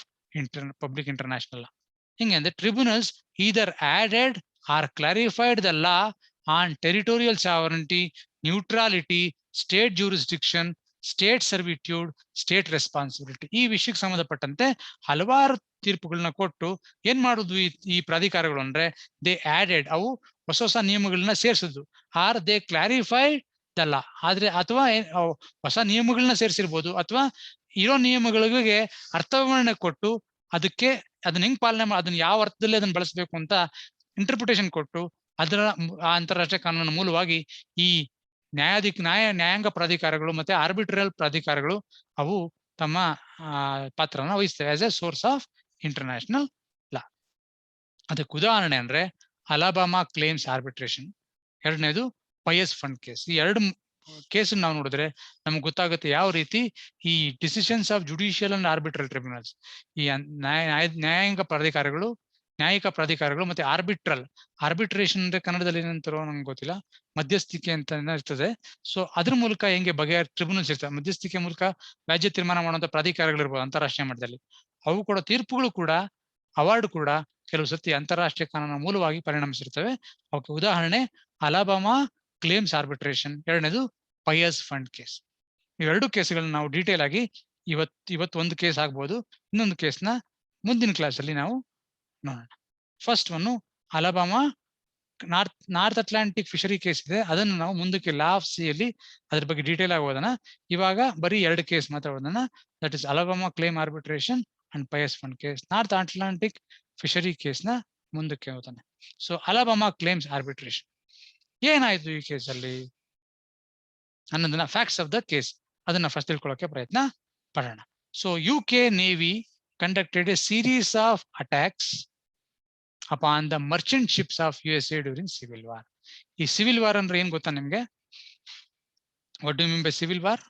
public international law. ಹಿಂಗೆ ಅಂದ್ರೆ tribunals either added or clarified the law on territorial sovereignty, neutrality, state jurisdiction, state servitude, state responsibility. ಈ ವಿಷಯಕ್ಕೆ ಸಂಬಂಧಪಟ್ಟಂತೆ ಹಲವಾರು ತೀರ್ಪುಗಳನ್ನ ಕೊಟ್ಟು ಏನ್ ಮಾಡುದು ಈ ಪ್ರಾಧಿಕಾರಗಳು ಅಂದ್ರೆ, ದೇ ಆಡೆಡ್, ಅವು ಹೊಸ ನಿಯಮಗಳನ್ನ ಸೇರಿಸುದು, or they clarified the law, ಆದ್ರೆ ಅಥವಾ ಹೊಸ ನಿಯಮಗಳನ್ನ ಸೇರಿಸಿರ್ಬೋದು, ಅಥವಾ ಇರೋ ನಿಯಮಗಳಿಗೆ ಅರ್ಥವಿವರಣೆ ಕೊಟ್ಟು ಅದನ್ನ ಹೆಂಗ್ ಪಾಲನೆ ಅದನ್ನ ಯಾವ ಅರ್ಥದಲ್ಲಿ ಅದನ್ನ ಬಳಸಬೇಕು ಅಂತ ಇಂಟರ್ಪ್ರಿಟೇಷನ್ ಕೊಟ್ಟು ಅದರ ಅಂತಾರಾಷ್ಟ್ರೀಯ ಕಾನೂನಿನ ಮೂಲವಾಗಿ ಈ ನ್ಯಾಯಾಂಗ ಪ್ರಾಧಿಕಾರಗಳು ಮತ್ತೆ ಆರ್ಬಿಟ್ರಲ್ ಪ್ರಾಧಿಕಾರಗಳು ಅವು ತಮ್ಮ ಪಾತ್ರನ ವಹಿಸ್ತವೆ as a source of international law. ಅದಕ್ಕೆ ಉದಾಹರಣೆ ಅಂದ್ರೆ ಅಲಬಾಮಾ ಕ್ಲೇಮ್ಸ್ ಆರ್ಬಿಟ್ರೇಷನ್, ಎರಡನೇದು ಪಯಸ್ ಫಂಡ್ ಕೇಸ್. ಈ 2 ಕೇಸ್ ನಾವು ನೋಡಿದ್ರೆ ನಮ್ಗೆ ಗೊತ್ತಾಗುತ್ತೆ ಯಾವ ರೀತಿ ಈ decisions of judicial and arbitral tribunals, ಈ ನ್ಯಾಯಾಂಗ ಪ್ರಾಧಿಕಾರಗಳು, ನ್ಯಾಯಿಕ ಪ್ರಾಧಿಕಾರಗಳು ಮತ್ತೆ ಆರ್ಬಿಟ್ರೇಷನ್ ಅಂದ್ರೆ ಕನ್ನಡದಲ್ಲಿ ಏನಂತಾರೋ ನಂಗೆ ಗೊತ್ತಿಲ್ಲ, ಮಧ್ಯಸ್ಥಿಕೆ ಅಂತ ಇರ್ತದೆ. ಸೊ ಅದ್ರ ಮೂಲಕ ಹೆಂಗೆ ಟ್ರಿಬ್ಯುನಲ್ಸ್ ಇರ್ತವೆ, ಮಧ್ಯಸ್ಥಿಕೆ ಮೂಲಕ ವ್ಯಾಜ್ಯ ತೀರ್ಮಾನ ಮಾಡುವಂತ ಪ್ರಾಧಿಕಾರಗಳಿರ್ಬೋದು ಅಂತಾರಾಷ್ಟ್ರೀಯ ಮಟ್ಟದಲ್ಲಿ, ಅವು ಕೂಡ ತೀರ್ಪುಗಳು ಕೂಡ ಅವಾರ್ಡ್ ಕೂಡ ಕೆಲವು ಸತಿ ಅಂತಾರಾಷ್ಟ್ರೀಯ ಕಾನೂನಿನ ಮೂಲವಾಗಿ ಪರಿಣಮಿಸಿರ್ತವೆ. ಅವಕ್ಕೆ ಉದಾಹರಣೆ ಅಲಬಾಮಾ ಕ್ಲೇಮ್ಸ್ ಆರ್ಬಿಟ್ರೇಷನ್, ಎರಡನೇದು ಪಯಸ್ ಫಂಡ್ ಕೇಸ್. ಇವೆರಡು ಕೇಸ್ಗಳನ್ನ ನಾವು ಡೀಟೇಲ್ ಆಗಿ ಇವತ್ತು ಒಂದು ಕೇಸ್ ಆಗ್ಬೋದು, ಇನ್ನೊಂದು ಕೇಸ್ನ ಮುಂದಿನ ಕ್ಲಾಸ್ ಅಲ್ಲಿ ನಾವು ನೋಡೋಣ. First one Alabama north Atlantic fishery case ಇದೆ, ಅದನ್ನು ನಾವು ಮುಂದಕ್ಕೆ ಲಾ ಆಫ್ ಸಿ ಅಲ್ಲಿ ಅದ್ರ ಬಗ್ಗೆ ಡೀಟೇಲ್ ಆಗಿ ಓದೋಣ. ಇವಾಗ ಬರೀ 2 ಕೇಸ್ ಮಾತ್ರ ಓದೋಣ. That is Alabama claim arbitration and pious fund case. North Atlantic fishery case ನ ಮುಂದಕ್ಕೆ ಓದೋಣ. ಸೊ ಅಲಬಾಮಾ ಕ್ಲೇಮ್ಸ್ ಆರ್ಬಿಟ್ರೇಷನ್ ಏನಾಯ್ತು ಈ ಕೇಸಲ್ಲಿ ಅನ್ನೋದನ್ನ ಫ್ಯಾಕ್ಟ್ಸ್ ಆಫ್ ದ ಕೇಸ್ ಅದನ್ನ ಫಸ್ಟ್ ತಿಳ್ಕೊಳ್ಳೋಕೆ ಪ್ರಯತ್ನ ಪಡೋಣ. So UK Navy conducted a series of attacks upon the merchant ships of USA during Civil War. ಈ ಸಿವಿಲ್ ವಾರ್ ಅಂದ್ರೆ ಏನ್ ಗೊತ್ತಾ ನಿಮ್ಗೆ? What do you mean by civil war?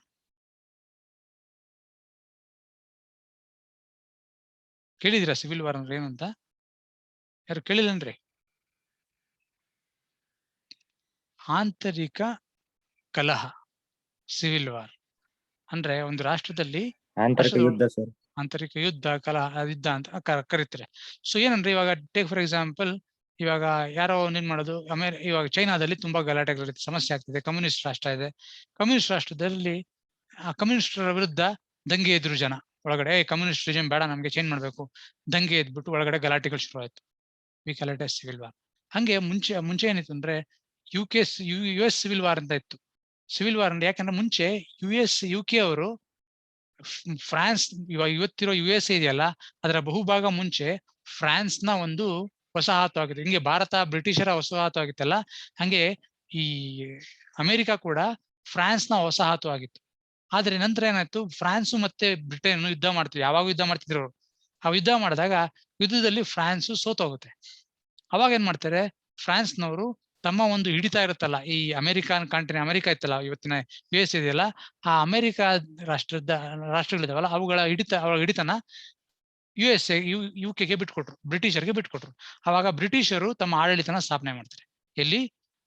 ಕೇಳಿದಿರಾ ಸಿವಿಲ್ ವಾರ್ ಅಂದ್ರೆ ಏನಂತ? ಯಾರು ಕೇಳಿಲ್ಲನ್ರಿ? ಆಂತರಿಕ ಕಲಹ, ಸಿವಿಲ್ ವಾರ್ ಅಂದ್ರೆ ಒಂದು ರಾಷ್ಟ್ರದಲ್ಲಿ ಆಂತರಿಕ ಯುದ್ಧ ಸರ್. ಆಂತರಿಕ ಯುದ್ಧ, ಕಲಹ, ಯುದ್ಧ ಅಂತ ಕರೀತಾರೆ. ಸೊ ಏನಂದ್ರೆ ಇವಾಗ ಟೇಕ್ ಫಾರ್ ಎಕ್ಸಾಂಪಲ್, ಇವಾಗ ಯಾರೋ ಏನ್ ಮಾಡೋದು, ಇವಾಗ ಚೈನಾದಲ್ಲಿ ತುಂಬಾ ಗಲಾಟೆಗಳ ಸಮಸ್ಯೆ ಆಗ್ತಿದೆ. ಕಮ್ಯುನಿಸ್ಟ್ ರಾಷ್ಟ್ರ ಇದೆ. ಕಮ್ಯುನಿಸ್ಟ್ ರಾಷ್ಟ್ರದಲ್ಲಿ ಕಮ್ಯುನಿಸ್ಟರ ವಿರುದ್ಧ ದಂಗೆ ಎದ್ರು ಜನ ಒಳಗಡೆ, ಕಮ್ಯುನಿಸ್ಟ್ ರಿಜಿಮ್ ಬೇಡ, ನಮ್ಗೆ ಚೇಂಜ್ ಮಾಡ್ಬೇಕು, ದಂಗೆ ಎದ್ಬಿಟ್ಟು ಒಳಗಡೆ ಗಲಾಟೆಗಳು ಶುರು ಆಯ್ತು. We call it as civil war. ಹಂಗೆ ಮುಂಚೆ ಏನಿತ್ತು ಅಂದ್ರೆ US ಸಿವಿಲ್ ವಾರ್ ಅಂತ ಇತ್ತು. ಸಿವಿಲ್ ವಾರ್ ಅಂದ್ರೆ ಯಾಕಂದ್ರೆ ಮುಂಚೆ UK ಅವರು ಫ್ರಾನ್ಸ್, ಇವಾಗ ಇವತ್ತಿರೋ USA ಇದೆಯಲ್ಲ, ಅದರ ಬಹುಭಾಗ ಮುಂಚೆ ಫ್ರಾನ್ಸ್ ನ ಒಂದು ವಸಾಹತು ಆಗಿದೆ. ಹಿಂಗೆ ಭಾರತ ಬ್ರಿಟಿಷರ ವಸಾಹತು ಆಗಿತ್ತಲ್ಲ, ಹಂಗೆ ಈ ಅಮೆರಿಕ ಕೂಡ ಫ್ರಾನ್ಸ್ ನ ವಸಾಹತು ಆಗಿತ್ತು. ಆದ್ರೆ ನಂತರ ಏನಾಯ್ತು, ಫ್ರಾನ್ಸ್ ಮತ್ತೆ ಬ್ರಿಟನ್ ಯುದ್ಧ ಮಾಡ್ತಿದ್ರು. ಯಾವಾಗ ಯುದ್ಧ ಮಾಡ್ತಿದ್ರು ಅವರು? ಆ ಯುದ್ಧ ಮಾಡಿದಾಗ ಯುದ್ಧದಲ್ಲಿ ಫ್ರಾನ್ಸ್ ಸೋತೋಗುತ್ತೆ. ಅವಾಗ ಏನ್ ಮಾಡ್ತಾರೆ, ಫ್ರಾನ್ಸ್ನವರು ತಮ್ಮ ಒಂದು ಹಿಡಿತಾ ಇರುತ್ತಲ್ಲ, ಈ ಅಮೆರಿಕನ್ ಕಂಟ್ರಿ, ಅಮೆರಿಕ ಇತ್ತಲ್ಲ ಇವತ್ತಿನ US ಇದೆಯಲ್ಲ, ಆ ಅಮೆರಿಕ ರಾಷ್ಟ್ರಗಳಿದಾವಲ್ಲ, ಅವಳ ಹಿಡಿತನ USA UK ಗೆ ಬಿಟ್ಕೊಟ್ರು, ಬ್ರಿಟಿಷರ್ಗೆ ಬಿಟ್ಕೊಟ್ರು. ಅವಾಗ ಬ್ರಿಟಿಷರು ತಮ್ಮ ಆಡಳಿತನ ಸ್ಥಾಪನೆ ಮಾಡ್ತಾರೆ ಎಲ್ಲಿ?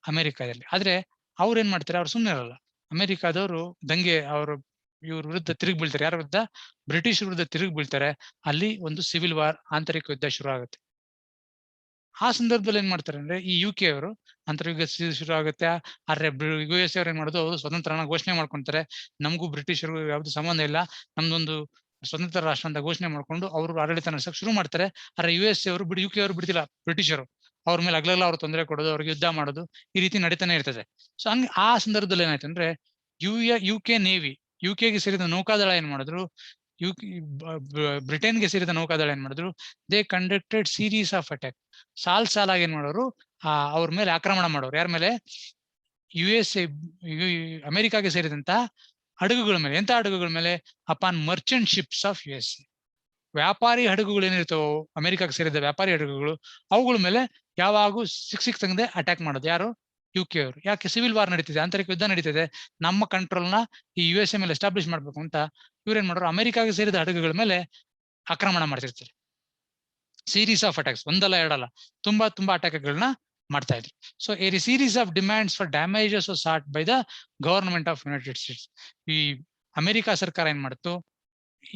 ಅಮೆರಿಕದಲ್ಲಿ. ಆದ್ರೆ ಅವ್ರು ಏನ್ ಮಾಡ್ತಾರೆ, ಅವ್ರು ಸುಮ್ಮನೆ ಇರಲ್ಲ. ಅಮೆರಿಕಾದವರು ದಂಗೆ ಇವ್ರ ವಿರುದ್ಧ ತಿರುಗಿ ಬೀಳ್ತಾರೆ. ಯಾರ ವಿರುದ್ಧ? ಬ್ರಿಟಿಷ್ ವಿರುದ್ಧ ತಿರುಗಿ ಬೀಳ್ತಾರೆ. ಅಲ್ಲಿ ಒಂದು ಸಿವಿಲ್ ವಾರ್, ಆಂತರಿಕ ಯುದ್ಧ ಶುರು ಆಗುತ್ತೆ. ಆ ಸಂದರ್ಭದಲ್ಲಿ ಏನ್ ಮಾಡ್ತಾರೆ ಅಂದ್ರೆ, ಈ UK ಅವರು ಆಂತರಿಕ ಶುರು ಆಗುತ್ತೆ. ಆದ್ರೆ US ಅವ್ರು ಏನ್ ಮಾಡೋದು, ಅವರು ಸ್ವತಂತ್ರನ ಘೋಷಣೆ ಮಾಡ್ಕೊಂತಾರೆ. ನಮಗೂ ಬ್ರಿಟಿಷರು ಯಾವ್ದು ಸಂಬಂಧ ಇಲ್ಲ, ನಮ್ದೊಂದು ಸ್ವತಂತ್ರ ರಾಷ್ಟ್ರ ಅಂತ ಘೋಷಣೆ ಮಾಡ್ಕೊಂಡು ಅವರು ಆಡಳಿತ ನಡೆಸಕ್ ಶುರು ಮಾಡ್ತಾರೆ. ಆದ್ರೆ US ಅವರು UK ಅವರು ಬಿಡ್ತಿಲ್ಲ. ಬ್ರಿಟಿಷರು ಅವ್ರ ಮೇಲೆ ಹಗಲೆಲ್ಲ ಅವ್ರು ತೊಂದರೆ ಕೊಡೋದು, ಅವ್ರಿಗೆ ಯುದ್ಧ ಮಾಡೋದು, ಈ ರೀತಿ ನಡೀತಾನೆ ಇರ್ತದೆ. ಸೊ ಹಂಗೆ ಆ ಸಂದರ್ಭದಲ್ಲಿ ಏನಾಯ್ತು ಅಂದ್ರೆ, UK ನೇವಿ, UK ಗೆ ಸೇರಿದ ನೌಕಾದಳ ಏನ್ ಮಾಡಿದ್ರು, ಬ್ರಿಟನ್ಗೆ ಸೇರಿದ ನೌಕಾದಳ ಏನ್ ಮಾಡಿದ್ರು, they conducted series of attack. ಸಾಲಾಗಿ ಏನ್ ಮಾಡೋರು, ಅವ್ರ ಮೇಲೆ ಆಕ್ರಮಣ ಮಾಡೋರು. ಯಾರ ಮೇಲೆ? USA ಅಮೆರಿಕಾಗೆ ಸೇರಿದಂತ ಹಡಗುಗಳ ಮೇಲೆ. ಎಂತ ಹಡಗುಗಳ ಮೇಲೆ? Upon Merchant ships of USA. ವ್ಯಾಪಾರಿ ಹಡಗುಗಳು ಏನಿರ್ತಾವೋ, ಅಮೆರಿಕಾಗೆ ಸೇರಿದ ವ್ಯಾಪಾರಿ ಹಡಗುಗಳು, ಅವುಗಳ ಮೇಲೆ ಯಾವಾಗೂ ಸಿಕ್ತಂಗದೆ ಅಟ್ಯಾಕ್ ಮಾಡೋದು. ಯಾರು? UK ಅವರು. ಯಾಕೆ? ಸಿವಿಲ್ ವಾರ್ ನಡೀತಿದೆ, ಆಂತರಿಕ ಯುದ್ಧ ನಡೀತಿದೆ, ನಮ್ಮ ಕಂಟ್ರೋಲ್ನ ಈ USA ಮೇಲೆ ಎಸ್ಟಾಬ್ಲಿಷ್ ಮಾಡ್ಬೇಕು ಅಂತ ಇವ್ರೇನ್ ಮಾಡೋರು, ಅಮೆರಿಕಾಗೆ ಸೇರಿದ ಹಡಗುಗಳ ಮೇಲೆ ಆಕ್ರಮಣ ಮಾಡ್ತಿರ್ತಾರೆ. ಸೀರೀಸ್ ಆಫ್ ಅಟ್ಯಾಕ್ಸ್, ಒಂದಲ್ಲ ಎರಡಲ್ಲ, ತುಂಬಾ ಅಟ್ಯಾಕ್ಗಳನ್ನ ಮಾಡ್ತಾ ಇದ್ರು. So a series of demands for damages was sought by the government of United States. ಈ ಅಮೆರಿಕ ಸರ್ಕಾರ ಏನ್ ಮಾಡ್ತು,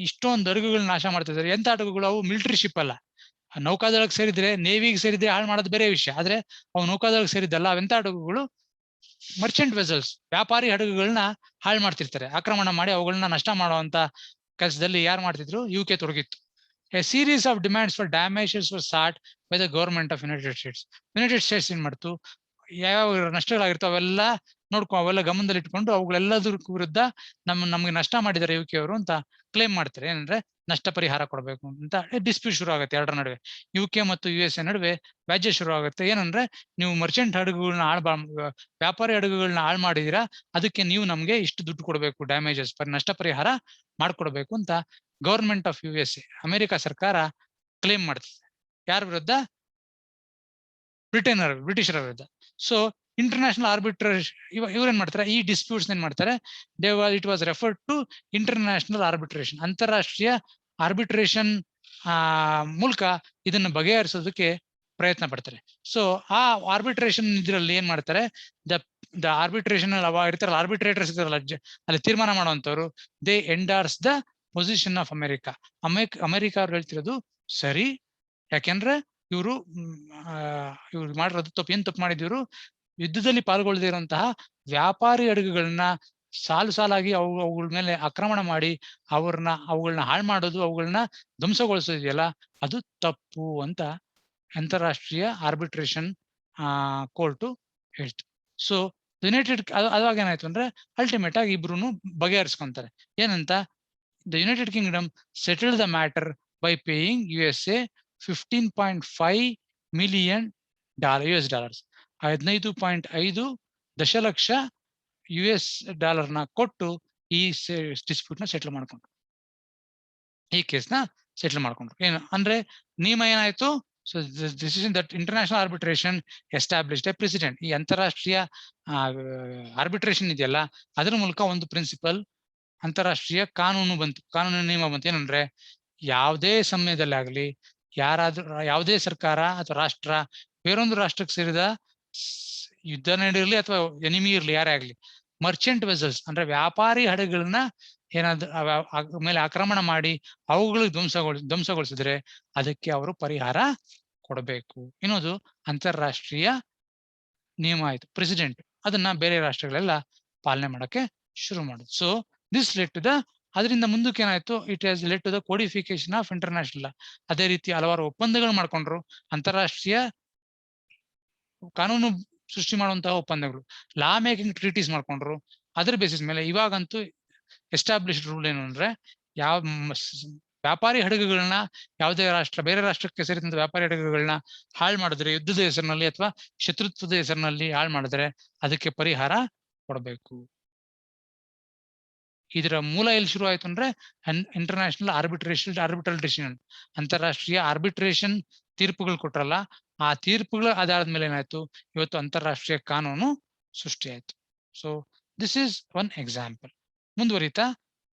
ಇಷ್ಟೊಂದು ಹಡಗುಗಳನ್ನ ನಾಶ ಮಾಡ್ತಿದ್ದಾರೆ. ಎಂತ ಹಡಗುಗಳು? ಅವು ಮಿಲಿಟರಿ ಶಿಪ್ ಅಲ್ಲ. ನೌಕಾದಳಕ್ಕೆ ಸೇರಿದ್ರೆ, ನೇವಿಗೆ ಸೇರಿದ್ರೆ ಹಾಳು ಮಾಡೋದು ಬೇರೆ ವಿಷಯ. ಆದ್ರೆ ಅವು ನೌಕಾದಳಕ್ಕೆ ಸೇರಿದ್ದಲ್ಲ. ಅವೆಂತ ಹಡಗುಗಳು? ಮರ್ಚೆಂಟ್ ವೆಸಲ್ಸ್, ವ್ಯಾಪಾರಿ ಹಡಗುಗಳನ್ನ ಹಾಳು ಮಾಡ್ತಿರ್ತಾರೆ. ಆಕ್ರಮಣ ಮಾಡಿ ಅವುಗಳನ್ನ ನಷ್ಟ ಮಾಡುವಂತ ಕೆಲಸದಲ್ಲಿ ಯಾರು ಮಾಡ್ತಿದ್ರು? UK ತೊಡಗಿತ್ತು. A series of demands for damages were sought by the government of United States. United States ಏನ್ ಮಾಡ್ತು, ಯಾವ ನಷ್ಟಗಳಾಗಿರ್ತಾವ ಅವೆಲ್ಲ ಅವೆಲ್ಲ ಗಮನದಲ್ಲಿ ಇಟ್ಕೊಂಡು ಅವುಗಳೆಲ್ಲದ್ರ ವಿರುದ್ಧ ನಮ್ಗೆ ನಷ್ಟ ಮಾಡಿದ್ದಾರೆ UK ಅವರು ಅಂತ ಕ್ಲೇಮ್ ಮಾಡ್ತಾರೆ. ಏನಂದ್ರೆ ನಷ್ಟ ಪರಿಹಾರ ಕೊಡಬೇಕು ಅಂತ ಡಿಸ್ಪ್ಯೂಟ್ ಶುರು ಆಗುತ್ತೆ ಎರಡರ ನಡುವೆ. UK ಮತ್ತು USA ನಡುವೆ ವ್ಯಾಜ್ಯ ಶುರು ಆಗುತ್ತೆ. ಏನಂದ್ರೆ, ನೀವು ಮರ್ಚೆಂಟ್ ಹಡಗುಗಳನ್ನ ವ್ಯಾಪಾರಿ ಹಡಗುಗಳನ್ನ ಹಾಳು ಮಾಡಿದೀರಾ, ಅದಕ್ಕೆ ನೀವು ನಮ್ಗೆ ಇಷ್ಟು ದುಡ್ಡು ಕೊಡಬೇಕು, ಡ್ಯಾಮೇಜಸ್ ನಷ್ಟ ಪರಿಹಾರ ಮಾಡ್ಕೊಡ್ಬೇಕು ಅಂತ ಗವರ್ಮೆಂಟ್ ಆಫ್ USA, ಅಮೆರಿಕ ಸರ್ಕಾರ ಕ್ಲೇಮ್ ಮಾಡ್ತಿದೆ. ಯಾರ ವಿರುದ್ಧ? ಬ್ರಿಟಿಷರ ವಿರುದ್ಧ. ಸೊ ಇಂಟರ್ನ್ಯಾಷನಲ್ ಆರ್ಬಿಟ್ರೇಷನ್, ಇವ್ರೇನ್ ಮಾಡ್ತಾರೆ, ಈ ಡಿಸ್ಪ್ಯೂಟ್ಸ್ ಏನ್ ಮಾಡ್ತಾರೆ, it was referred to international arbitration. ಅಂತಾರಾಷ್ಟ್ರೀಯ ಆರ್ಬಿಟ್ರೇಷನ್ ಮೂಲಕ ಇದನ್ನು ಬಗೆಹರಿಸೋದಕ್ಕೆ ಪ್ರಯತ್ನ ಪಡ್ತಾರೆ. ಸೊ ಆ ಆರ್ಬಿಟ್ರೇಷನ್ ಇದರಲ್ಲಿ ಏನ್ ಮಾಡ್ತಾರೆ, ದ ಆರ್ಬಿಟ್ರೇಷನ್ ಇರ್ತಾರಲ್ಲ, ಆರ್ಬಿಟ್ರೇಟರ್ಸ್ ಇರ್ತಾರಲ್ಲ, ಅಲ್ಲಿ ತೀರ್ಮಾನ ಮಾಡುವಂತವ್ರು, they endorse the position of America ಅವ್ರು ಹೇಳ್ತಿರೋದು ಸರಿ. ಯಾಕೆಂದ್ರೆ ಇವ್ರು ಮಾಡಿರೋದು ತಪ್ಪು. ಏನ್ ತಪ್ಪು ಮಾಡಿದ್ರು? ಯುದ್ಧದಲ್ಲಿ ಪಾಲ್ಗೊಳ್ಳದೇ ಇರುವಂತಹ ವ್ಯಾಪಾರಿ ಹಡಗುಗಳನ್ನ ಸಾಲಾಗಿ ಅವುಗಳ ಮೇಲೆ ಆಕ್ರಮಣ ಮಾಡಿ ಅವುಗಳನ್ನ ಹಾಳು ಮಾಡೋದು, ಅವುಗಳನ್ನ ಧ್ವಂಸಗೊಳಿಸೋದಿದೆಯಲ್ಲ, ಅದು ತಪ್ಪು ಅಂತ ಅಂತಾರಾಷ್ಟ್ರೀಯ ಆರ್ಬಿಟ್ರೇಷನ್ ಕೋರ್ಟು ಹೇಳ್ತು. ಸೊ ಯುನೈಟೆಡ್ ಅವಾಗ ಏನಾಯ್ತು ಅಂದ್ರೆ ಅಲ್ಟಿಮೇಟ್ ಆಗಿ ಇಬ್ರು ಬಗೆಹರಿಸ್ಕೊಂತಾರೆ. ಏನಂತ, the United Kingdom settled the matter by paying USA $15.5 million US dollars, 15.5 ದಶಲಕ್ಷ US ಡಾಲರ್ನ ಕೊಟ್ಟು ಈ ಡಿಸ್ಪ್ಯೂಟ್ ನ ಸೆಟಲ್ ಮಾಡ್ಕೊಂಡ್ರು, ಈ ಕೇಸ್ನ ಸೆಟಲ್ ಮಾಡ್ಕೊಂಡ್ರು. ಏನು ಅಂದ್ರೆ ನಿಯಮ ಏನಾಯ್ತು, so decision that international arbitration established A president. ಈ ಅಂತಾರಾಷ್ಟ್ರೀಯ ಆರ್ಬಿಟ್ರೇಷನ್ ಇದೆಯಲ್ಲ, ಅದರ ಮೂಲಕ ಒಂದು ಪ್ರಿನ್ಸಿಪಲ್ ಅಂತಾರಾಷ್ಟ್ರೀಯ ಕಾನೂನು ಬಂತು, ಕಾನೂನು ನಿಯಮ ಬಂತು. ಏನಂದ್ರೆ ಯಾವುದೇ ಸಮಯದಲ್ಲಿ ಆಗ್ಲಿ ಯಾರಾದ್ರೂ, ಯಾವುದೇ ಸರ್ಕಾರ ಅಥವಾ ರಾಷ್ಟ್ರ ಬೇರೊಂದು ರಾಷ್ಟ್ರಕ್ಕೆ ಸೇರಿದ ಯುದ್ಧ ನಡೆಯಿರ್ಲಿ ಅಥವಾ ಎನಿಮಿ ಇರ್ಲಿ ಯಾರೇ ಆಗ್ಲಿ, ಮರ್ಚೆಂಟ್ ವೆಸಲ್ಸ್ ಅಂದ್ರೆ ವ್ಯಾಪಾರಿ ಹಡಗುಗಳನ್ನ ಏನಾದ್ರು ಮೇಲೆ ಆಕ್ರಮಣ ಮಾಡಿ ಅವುಗಳಿಗೆ ಧ್ವಂಸಗೊಳಿಸಿದ್ರೆ ಅದಕ್ಕೆ ಅವರು ಪರಿಹಾರ ಕೊಡಬೇಕು ಅನ್ನೋದು ಅಂತಾರಾಷ್ಟ್ರೀಯ ನಿಯಮ ಆಯ್ತು. ಪ್ರೆಸಿಡೆಂಟ್ ಅದನ್ನ ಬೇರೆ ರಾಷ್ಟ್ರಗಳೆಲ್ಲ ಪಾಲನೆ ಮಾಡಕ್ಕೆ ಶುರು ಮಾಡುದು. So this let to the, ಅದರಿಂದ ಮುಂದಕ್ಕೆ ಏನಾಯ್ತು, it has let to the codification of international. ಅದೇ ರೀತಿ ಹಲವಾರು ಒಪ್ಪಂದಗಳು ಮಾಡ್ಕೊಂಡ್ರು, ಅಂತಾರಾಷ್ಟ್ರೀಯ ಕಾನೂನು ಸೃಷ್ಟಿ ಮಾಡುವಂತಹ ಒಪ್ಪಂದಗಳು, ಲಾ ಮೇಕಿಂಗ್ ಟ್ರೀಟೀಸ್ ಮಾಡ್ಕೊಂಡ್ರು. ಅದರ ಬೇಸಿಸ್ ಮೇಲೆ ಇವಾಗಂತೂ ಎಸ್ಟಾಬ್ಲಿಷ್ಡ್ ರೂಲ್ ಏನು ಅಂದ್ರೆ, ಯಾವ ವ್ಯಾಪಾರಿ ಹಡಗುಗಳನ್ನ ಯಾವುದೇ ರಾಷ್ಟ್ರ ಬೇರೆ ರಾಷ್ಟ್ರಕ್ಕೆ ಸೇರಿದಂತ ವ್ಯಾಪಾರಿ ಹಡಗುಗಳನ್ನ ಹಾಳು ಮಾಡಿದ್ರೆ, ಯುದ್ಧದ ಹೆಸರಿನಲ್ಲಿ ಅಥವಾ ಶತ್ರುತ್ವದ ಹೆಸರಿನಲ್ಲಿ ಹಾಳು ಮಾಡಿದ್ರೆ ಅದಕ್ಕೆ ಪರಿಹಾರ ಕೊಡಬೇಕು. ಇದರ ಮೂಲ ಎಲ್ಲಿ ಶುರು ಆಯ್ತು ಅಂದ್ರೆ ಇಂಟರ್ನ್ಯಾಷನಲ್ ಆರ್ಬಿಟ್ರಲ್ ಡಿಸಿಷನ್, ಅಂತಾರಾಷ್ಟ್ರೀಯ ಆರ್ಬಿಟ್ರೇಷನ್ ತೀರ್ಪುಗಳು ಕೊಟ್ರಲ್ಲ, ಆ ತೀರ್ಪುಗಳ ಆಧಾರದ ಮೇಲೆ ಏನಾಯ್ತು, ಇವತ್ತು ಅಂತಾರಾಷ್ಟ್ರೀಯ ಕಾನೂನು ಸೃಷ್ಟಿ ಆಯ್ತು. So this is one example. ಮುಂದುವರಿತಾ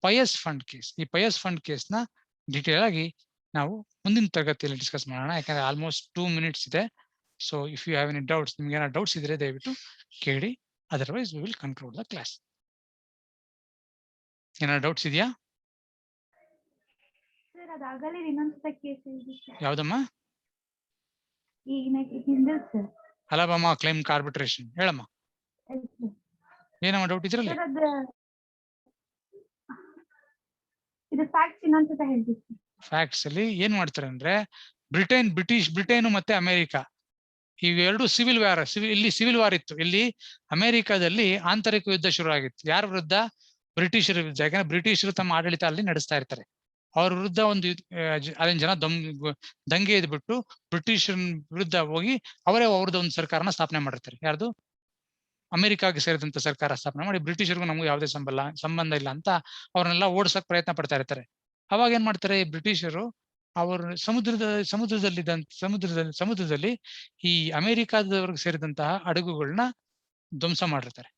ಪಯಸ್ ಫಂಡ್ ಕೇಸ್, ಈ ಪಯಸ್ ಫಂಡ್ ಕೇಸ್ ನ ಡೀಟೇಲ್ ಆಗಿ ನಾವು ಮುಂದಿನ ತರಗತಿಯಲ್ಲಿ ಡಿಸ್ಕಸ್ ಮಾಡೋಣ, ಯಾಕಂದ್ರೆ ಆಲ್ಮೋಸ್ಟ್ 2 minutes ಇದೆ. So if you have any doubts, ನಿಮ್ಗೆ ಏನಾದ್ರು ಡೌಟ್ಸ್ ಇದ್ರೆ ದಯವಿಟ್ಟು ಕೇಳಿ, otherwise we will conclude the class. ಏನಾದ್ರು ಡೌಟ್ಸ್ ಇದೆಯಾ? ಸರ್ ಅದಾಗಲೇ ಇನ್ನೊಂದ್ಸತ ಕೇಸ್ ಇದೆ ಸರ್. ಯಾವ್ದಮ್ಮ? ಈಗ ಹಿಂದೆ ಸರ್ ಅಲಬಾಮಾ ಕ್ಲೈಮ್ ಆರ್ಬಿಟ್ರೇಷನ್. ಹೇಳಮ್ಮ, ಏನಮ್ಮ ಡೌಟ್ ಇದ್ರಲ್ಲಿ? ಸರ್ ಅದ ಇದು ಫ್ಯಾಕ್ಟ್ಸ್ ಇನ್ನೊಂದ್ಸತ ಹೇಳ್ತೀವಿ ಸರ್. ಫ್ಯಾಕ್ಟ್ಸ್ ಅಲ್ಲಿ ಏನ್ ಮಾಡ್ತಾರೆ ಅಂದ್ರೆ, ಬ್ರಿಟನ್ ಮತ್ತೆ ಅಮೆರಿಕ ಇವೆರಡು ಸಿವಿಲ್ ವಾರ್, ಇಲ್ಲಿ ಸಿವಿಲ್ ವಾರ್ ಇತ್ತು. ಇಲ್ಲಿ ಅಮೆರಿಕದಲ್ಲಿ ಆಂತರಿಕ ಯುದ್ಧ ಶುರು ಆಗಿತ್ತು. ಯಾರ ವಿರುದ್ಧ? ಬ್ರಿಟಿಷರ ವಿರುದ್ಧ. ಯಾಕಂದ್ರೆ ಬ್ರಿಟಿಷರು ತಮ್ಮ ಆಡಳಿತ ಅಲ್ಲಿ ನಡೆಸ್ತಾ ಇರ್ತಾರೆ. ಅವ್ರ ವಿರುದ್ಧ ಒಂದು ಅಲ್ಲಿನ ಜನ ದಂಗೆ ಎದ್ಬಿಟ್ಟು ಬ್ರಿಟಿಷರ ವಿರುದ್ಧ ಹೋಗಿ ಅವರೇ ಅವ್ರದ್ದು ಒಂದು ಸರ್ಕಾರನ ಸ್ಥಾಪನೆ ಮಾಡಿರ್ತಾರೆ. ಯಾರ್ದು? ಅಮೆರಿಕಾಗೆ ಸೇರಿದಂತ ಸರ್ಕಾರ ಸ್ಥಾಪನೆ ಮಾಡಿ, ಬ್ರಿಟಿಷರಿಗೂ ನಮಗೂ ಯಾವುದೇ ಸಂಬಂಧ ಇಲ್ಲ ಅಂತ ಅವ್ರನ್ನೆಲ್ಲ ಓಡಿಸಕ್ ಪ್ರಯತ್ನ ಪಡ್ತಾ ಇರ್ತಾರೆ. ಅವಾಗ ಏನ್ ಮಾಡ್ತಾರೆ ಬ್ರಿಟಿಷರು, ಅವರು ಸಮುದ್ರದಲ್ಲಿ ಈ ಅಮೆರಿಕಾದವ್ರಿಗೆ ಸೇರಿದಂತಹ ಹಡಗುಗಳನ್ನ ಧ್ವಂಸ ಮಾಡಿರ್ತಾರೆ.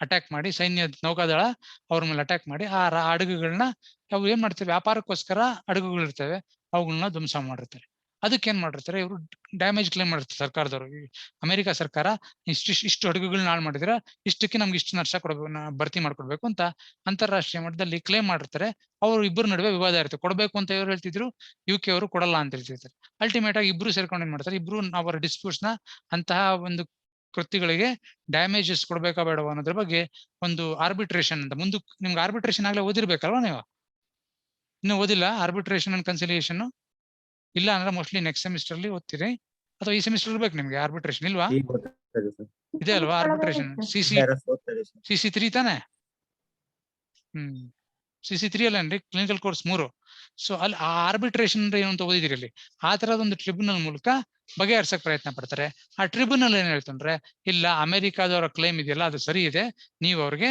ಅಟ್ಯಾಕ್ ಮಾಡಿ, ಸೈನ್ಯ ನೌಕಾದಳ ಅವ್ರ ಮೇಲೆ ಅಟ್ಯಾಕ್ ಮಾಡಿ ಆ ಹಡಗುಗಳನ್ನ, ಅವು ಏನ್ ಮಾಡ್ತಾರೆ, ವ್ಯಾಪಾರಕ್ಕೋಸ್ಕರ ಹಡಗುಗಳು ಇರ್ತವೆ, ಅವುಗಳನ್ನ ಧ್ವಂಸ ಮಾಡಿರ್ತಾರೆ. ಅದಕ್ಕೆ ಏನ್ ಮಾಡಿರ್ತಾರೆ ಇವರು, ಡ್ಯಾಮೇಜ್ ಕ್ಲೇಮ್ ಮಾಡಿರ್ತಾರೆ ಸರ್ಕಾರದವರು. ಅಮೆರಿಕ ಸರ್ಕಾರ ಇಷ್ಟು ಹಡಗುಗಳನ್ನ ಹಾಳು ಮಾಡಿದ್ರೆ ಇಷ್ಟಕ್ಕೆ ನಮ್ಗೆ ಇಷ್ಟು ನಷ್ಟ ಕೊಡಬೇಕು, ಭರ್ತಿ ಮಾಡ್ಕೊಡ್ಬೇಕು ಅಂತ ಅಂತಾರಾಷ್ಟ್ರೀಯ ಮಟ್ಟದಲ್ಲಿ ಕ್ಲೇಮ್ ಮಾಡಿರ್ತಾರೆ. ಅವರು ಇಬ್ಬರು ನಡುವೆ ವಿವಾದ ಇರುತ್ತೆ. ಕೊಡಬೇಕು ಅಂತ ಇವ್ರು ಹೇಳ್ತಿದ್ರು, UK ಅವರು ಕೊಡಲ್ಲ ಅಂತ ಹೇಳ್ತಿರ್ತಾರೆ. ಅಲ್ಟಿಮೇಟ್ ಆಗಿ ಇಬ್ರು ಸೇರ್ಕೊಂಡು ಏನ್ ಮಾಡ್ತಾರೆ, ಇಬ್ರು ಅವರ ಡಿಸ್ಪ್ಯೂಟ್ಸ್ ನ, ಅಂತಹ ಒಂದು ಕೃತಿಗಳಿಗೆ ಡ್ಯಾಮೇಜಸ್ ಕೊಡ್ಬೇಕಾ ಬೇಡವಾ ಅನ್ನೋದ್ರ ಬಗ್ಗೆ ಒಂದು ಆರ್ಬಿಟ್ರೇಷನ್ ಅಂತ, ಮುಂದಕ್ಕೆ ನಿಮ್ಗೆ ಆರ್ಬಿಟ್ರೇಷನ್ ಆಗ್ಲೇ ಓದಿರ್ಬೇಕಲ್ವಾ ನೀವು? ಇನ್ನು ಓದಿಲ್ಲ ಆರ್ಬಿಟ್ರೇಷನ್ ಅಂಡ್ ಕನ್ಸಿಲಿಯೇಷನ್? ಇಲ್ಲ ಅಂದ್ರೆ ಮೋಸ್ಟ್ಲಿ ನೆಕ್ಸ್ಟ್ ಸೆಮಿಸ್ಟರ್ ಅಲ್ಲಿ ಓದ್ತೀರಿ, ಅಥವಾ ಈ ಸೆಮಿಸ್ಟರ್ ಇರ್ಬೇಕು ನಿಮ್ಗೆ ಆರ್ಬಿಟ್ರೇಷನ್, ಇಲ್ವಾ? ಇದೆ ಅಲ್ವಾ ಆರ್ಬಿಟ್ರೇಷನ್? CC3 ತಾನೆ? CC3 ಅಲ್ಲೇನ್ರಿ clinical course 3. ಸೊ ಅಲ್ಲಿ ಆ ಆರ್ಬಿಟ್ರೇಷನ್ ಅಂದ್ರೆ ಏನು ಅಂತ ಓದಿದಿರಿ. ಅಲ್ಲಿ ಆ ತರದ ಒಂದು ಟ್ರಿಬ್ಯುನಲ್ ಮೂಲಕ ಬಗೆಹರಿಸಕ್ ಪ್ರಯತ್ನ ಪಡ್ತಾರೆ. ಆ ಟ್ರಿಬ್ಯುನಲ್ ಏನ್ ಹೇಳ್ತಂದ್ರೆ, ಇಲ್ಲ ಅಮೆರಿಕಾದವರ ಕ್ಲೈಮ್ ಇದೆಯಲ್ಲ ಅದು ಸರಿ ಇದೆ, ನೀವು ಅವ್ರಿಗೆ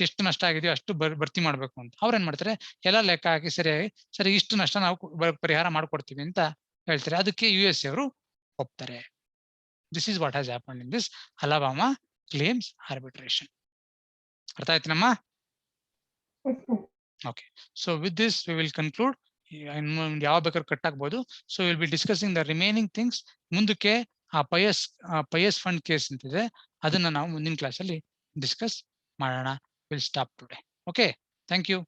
ಎಷ್ಟು ನಷ್ಟ ಆಗಿದೆಯೋ ಅಷ್ಟು ಭರ್ತಿ ಮಾಡ್ಬೇಕು ಅಂತ. ಅವ್ರ ಏನ್ ಮಾಡ್ತಾರೆ, ಎಲ್ಲ ಲೆಕ್ಕ ಹಾಕಿ ಸರಿ ಇಷ್ಟು ನಷ್ಟ ನಾವು ಪರಿಹಾರ ಮಾಡ್ಕೊಡ್ತೀವಿ ಅಂತ ಹೇಳ್ತಾರೆ. ಅದಕ್ಕೆ US ಅವರು ಒಪ್ತಾರೆ. This is what has happened in this Alabama claims arbitration. ಅರ್ಥ ಆಯ್ತನಮ್ಮ? Okay, so with this we will conclude. ಯಾವ ಬೇಕಾದ್ರೂ ಕಟ್ ಆಗ್ಬೋದು. So we will be discussing the remaining things. ಮುಂದಕ್ಕೆ ಆ ಪಯಸ್ ಫಂಡ್ ಕೇಸ್ ಅಂತಿದೆ, ಅದನ್ನ ನಾವು ಮುಂದಿನ ಕ್ಲಾಸ್ ಅಲ್ಲಿ ಡಿಸ್ಕಸ್ ಮಾಡೋಣ. We'll stop today. Okay, thank you.